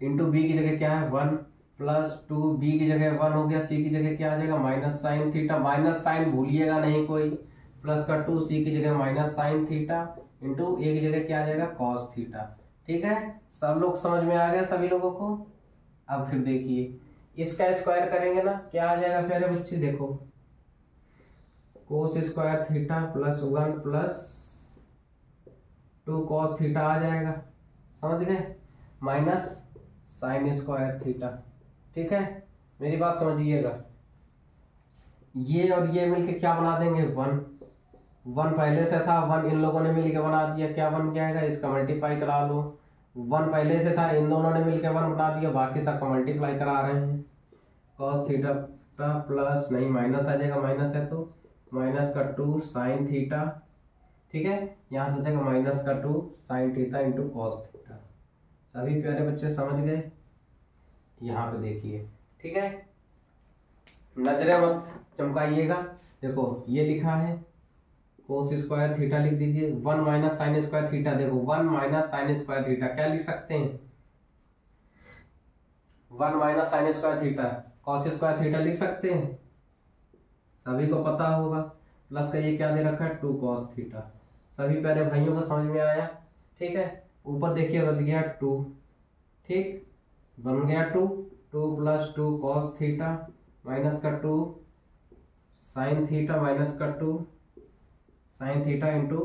इंटू बी की जगह क्या है 1 प्लस 2 बी की जगह 1 हो गया, सी की जगह क्या आ जाएगा minus sign theta, minus sin भूलिएगा नहीं कोई, प्लस का 2 सी की जगह minus sign theta into A की जगह क्या आ जाएगा कॉस थीटा। ठीक है, सब लोग समझ में आ गया सभी लोगों को। अब फिर देखिए इसका स्क्वायर करेंगे ना, क्या आ जाएगा प्यारे बच्चे देखो cos square theta plus 1 plus 2 cos theta आ जाएगा, समझ गए, माइनस साइन स्क्वायर थीटा। ठीक है, मेरी बात समझिएगा, ये और ये मिलके क्या बना देंगे 1 पहले से था, 1 इन लोगों ने मिलके बना दिया, क्या बन जाएगा इसका मल्टीप्लाई करा लो। 1 पहले से था, इन दोनों ने मिलकर 1 बना दिया, बाकी सबका मल्टीप्लाई करा रहे हैं। कॉस थीटा प्लस नहीं माइनस आ जाएगा, माइनस है तो माइनस का 2 साइन थीटा। ठीक है, यहाँ से जाएगा माइनस का 2 sign theta into cos theta. सभी प्यारे बच्चे समझ गए, यहाँ पे देखिए। ठीक है, नजरें मत चमकाइएगा। देखो ये लिखा है कोस स्क्वायर थीटा लिख दीजिए, 1 माइनस साइन स्क्वायर थीटा, देखो 1 माइनस साइन स्क्वायर थीटा क्या लिख सकते हैं 1 minus sin square theta cos square theta लिख सकते हैं, सभी को पता होगा। प्लस का ये क्या दे रखा है 2 कॉस थीटा। सभी प्यारे भाइयों को समझ में आया। ठीक है, ऊपर देखिए बच गया 2, ठीक बन गया 2 प्लस 2 कॉस थीटा माइनस का 2 साइन थीटा माइनस का 2 sign theta into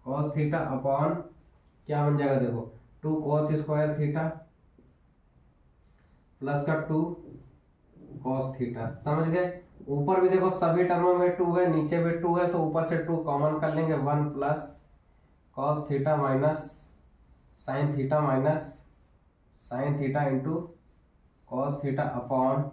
cos theta upon क्या बन जाएगा देखो 2 कॉस स्क्वायर थीटा प्लस का 2 कॉस थीटा। समझ गए? ऊपर भी देखो सभी टर्मों में 2 है, नीचे भी 2 है, तो ऊपर से 2 कॉमन कर लेंगे। 1 plus cos theta minus sign theta into cos theta upon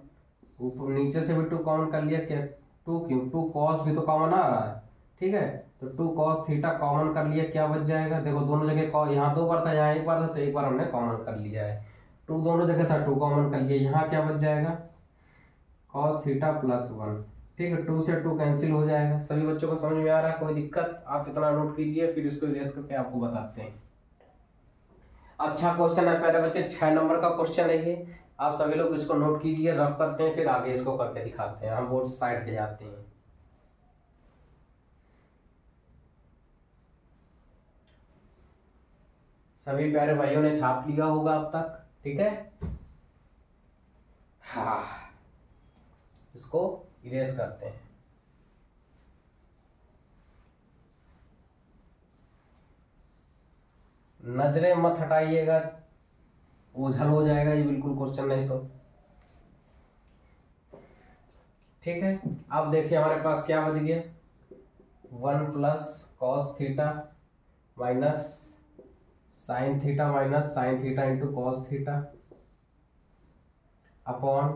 ऊपर नीचे से भी 2 कॉमन कर लिया। क्या 2 क्यों? 2 कॉस भी तो कॉमन आ रहा है, ठीक है, तो 2 कॉस थीटा कॉमन कर लिया। क्या बच जाएगा देखो, दोनों जगह यहाँ 2 बार था, यहाँ 1 बार था, तो 1 बार हमने कॉमन कर लिया है। 2 दोनों जगह था, 2 कॉमन कर लिया। यहाँ क्या बच जाएगा कॉस थीटा प्लस 1, ठीक है। 2 से 2 कैंसिल हो जाएगा। सभी बच्चों को समझ में आ रहा है? कोई दिक्कत? आप इतना नोट कीजिए, फिर इसको इरेज करके आपको बताते हैं। अच्छा क्वेश्चन है प्यारे बच्चे, 6 नंबर का क्वेश्चन है ये। आप सभी लोग इसको नोट कीजिए, रफ करते हैं, फिर आगे इसको करके दिखाते हैं। हम बोर्ड साइड पे जाते हैं। सभी प्यारे भाइयों ने छाप लिया होगा अब तक, ठीक है। हाँ, इसको इरेज करते हैं। नजरें मत हटाइएगा, ओझल हो जाएगा ये बिल्कुल क्वेश्चन नहीं तो, ठीक है। अब देखिए हमारे पास क्या बच गया 1 plus cos theta minus sign theta into cos theta upon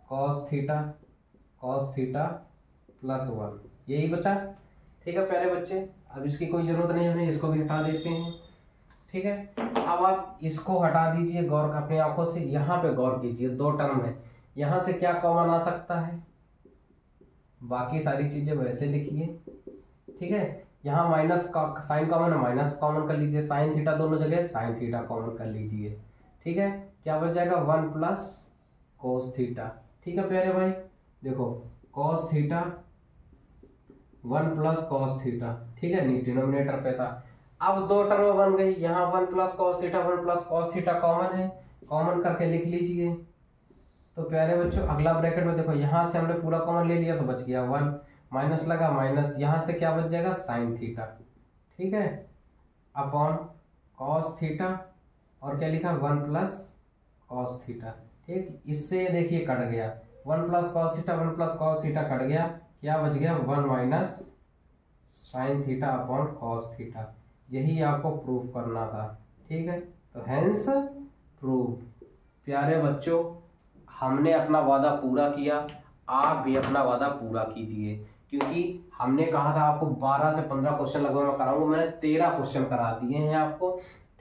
cos theta plus 1, यही बचा, ठीक है प्यारे बच्चे। अब इसकी कोई जरूरत नहीं, हमें इसको भी हटा देते हैं, ठीक है। अब आप इसको हटा दीजिए गौर अपनी आंखों से, यहाँ पे गौर कीजिए, 2 टर्म है, यहाँ से क्या कॉमन आ सकता है, बाकी सारी चीजें वैसे लिखिए, ठीक है। यहाँ माइनस का साइन कॉमन है, माइनस कॉमन कर लीजिए, साइन थीटा दोनों जगह साइन थीटा कॉमन कर लीजिए, ठीक है। क्या बच जाएगा 1 प्लस कोस थीटा, ठीक है प्यारे भाई। देखो cos theta 1 plus cos theta, ठीक है, डिनोमिनेटर पे था। अब 2 टर्म बन गई, यहाँ 1 plus cos theta 1 plus cos theta common है, कॉमन करके लिख लीजिए। तो प्यारे बच्चों अगला ब्रैकेट में देखो, यहाँ से हमने पूरा कॉमन ले लिया तो बच गया 1, माइनस लगा, माइनस यहाँ से क्या बच जाएगा साइन थीटा, ठीक है, अपॉन कॉस थीटा और क्या लिखा 1 प्लस कॉस थीटा, ठीक। इससे देखिए कट गया 1 plus cos theta 1 plus cos theta cut गया, क्या बच गया 1 minus sign theta upon cos theta. यही आपको प्रूफ करना था, ठीक है। तो हेंस प्रूफ। प्यारे बच्चों हमने अपना वादा पूरा किया, आप भी अपना वादा पूरा कीजिए, क्योंकि हमने कहा था आपको 12 से 15 क्वेश्चन लगभग मैं कराऊंगा, मैंने 13 क्वेश्चन करा दिए हैं आपको,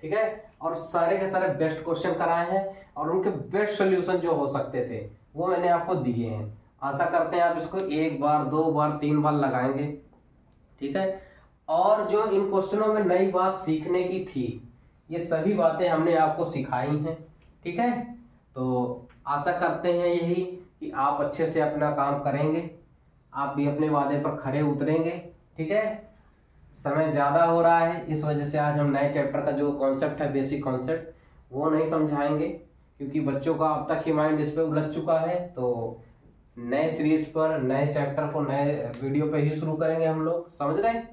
ठीक है। और सारे के सारे बेस्ट क्वेश्चन कराए हैं और उनके बेस्ट सोल्यूशन जो हो सकते थे वो मैंने आपको दिए हैं। आशा करते हैं आप इसको 1 बार 2 बार 3 बार लगाएंगे, ठीक है। और जो इन क्वेश्चनों में नई बात सीखने की थी ये सभी बातें हमने आपको सिखाई हैं, ठीक है। तो आशा करते हैं यही कि आप अच्छे से अपना काम करेंगे, आप भी अपने वादे पर खरे उतरेंगे, ठीक है। समय ज़्यादा हो रहा है, इस वजह से आज हम नए चैप्टर का जो कॉन्सेप्ट है, बेसिक कॉन्सेप्ट, वो नहीं समझाएंगे, क्योंकि बच्चों का अब तक ही माइंड इस पर उलझ चुका है। तो नए सीरीज पर नए चैप्टर को नए वीडियो पे ही शुरू करेंगे हम लोग, समझ रहे हैं।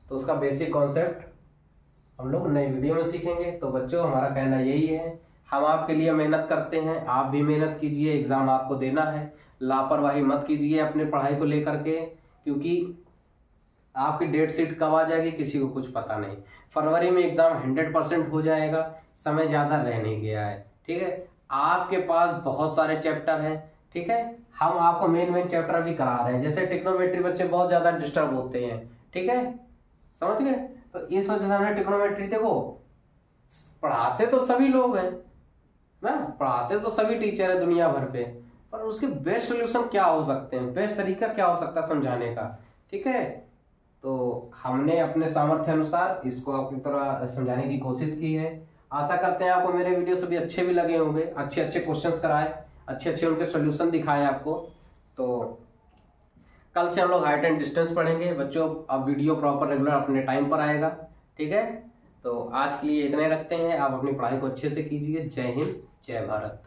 तो उसका बेसिक कॉन्सेप्ट हम लोग नई वीडियो में सीखेंगे। तो बच्चों हमारा कहना यही है, हम आपके लिए मेहनत करते हैं, आप भी मेहनत कीजिए, एग्जाम आपको देना है, लापरवाही मत कीजिए अपने पढ़ाई को लेकर के, क्योंकि आपकी डेट शीट कब आ जाएगी किसी को कुछ पता नहीं। फरवरी में एग्जाम 100% हो जाएगा, समय ज्यादा रह नहीं गया है, ठीक है। आपके पास बहुत सारे चैप्टर हैं, ठीक है। हम आपको मेन चैप्टर भी करा रहे हैं, जैसे ट्रिग्नोमेट्री बच्चे बहुत ज्यादा डिस्टर्ब होते हैं, ठीक है, समझ गए। तो इस वजह से हमने ट्रिग्नोमेट्री, देखो पढ़ाते तो सभी लोग हैं ना, पढ़ाते तो सभी टीचर है दुनिया भर पे, पर उसके बेस्ट सोल्यूशन क्या हो सकते हैं, बेस्ट तरीका क्या हो सकता है समझाने का, ठीक है। तो हमने अपने सामर्थ्य अनुसार इसको अपनी तरह समझाने की कोशिश की है। आशा करते हैं आपको मेरे वीडियो सभी अच्छे भी लगे होंगे, अच्छे अच्छे क्वेश्चंस कराए, अच्छे अच्छे उनके सॉल्यूशन दिखाए आपको। तो कल से हम लोग हाइट एंड डिस्टेंस पढ़ेंगे बच्चों। अब वीडियो प्रॉपर रेगुलर अपने टाइम पर आएगा, ठीक है। तो आज के लिए इतने रखते हैं, आप अपनी पढ़ाई को अच्छे से कीजिए। जय हिंद, जय भारत।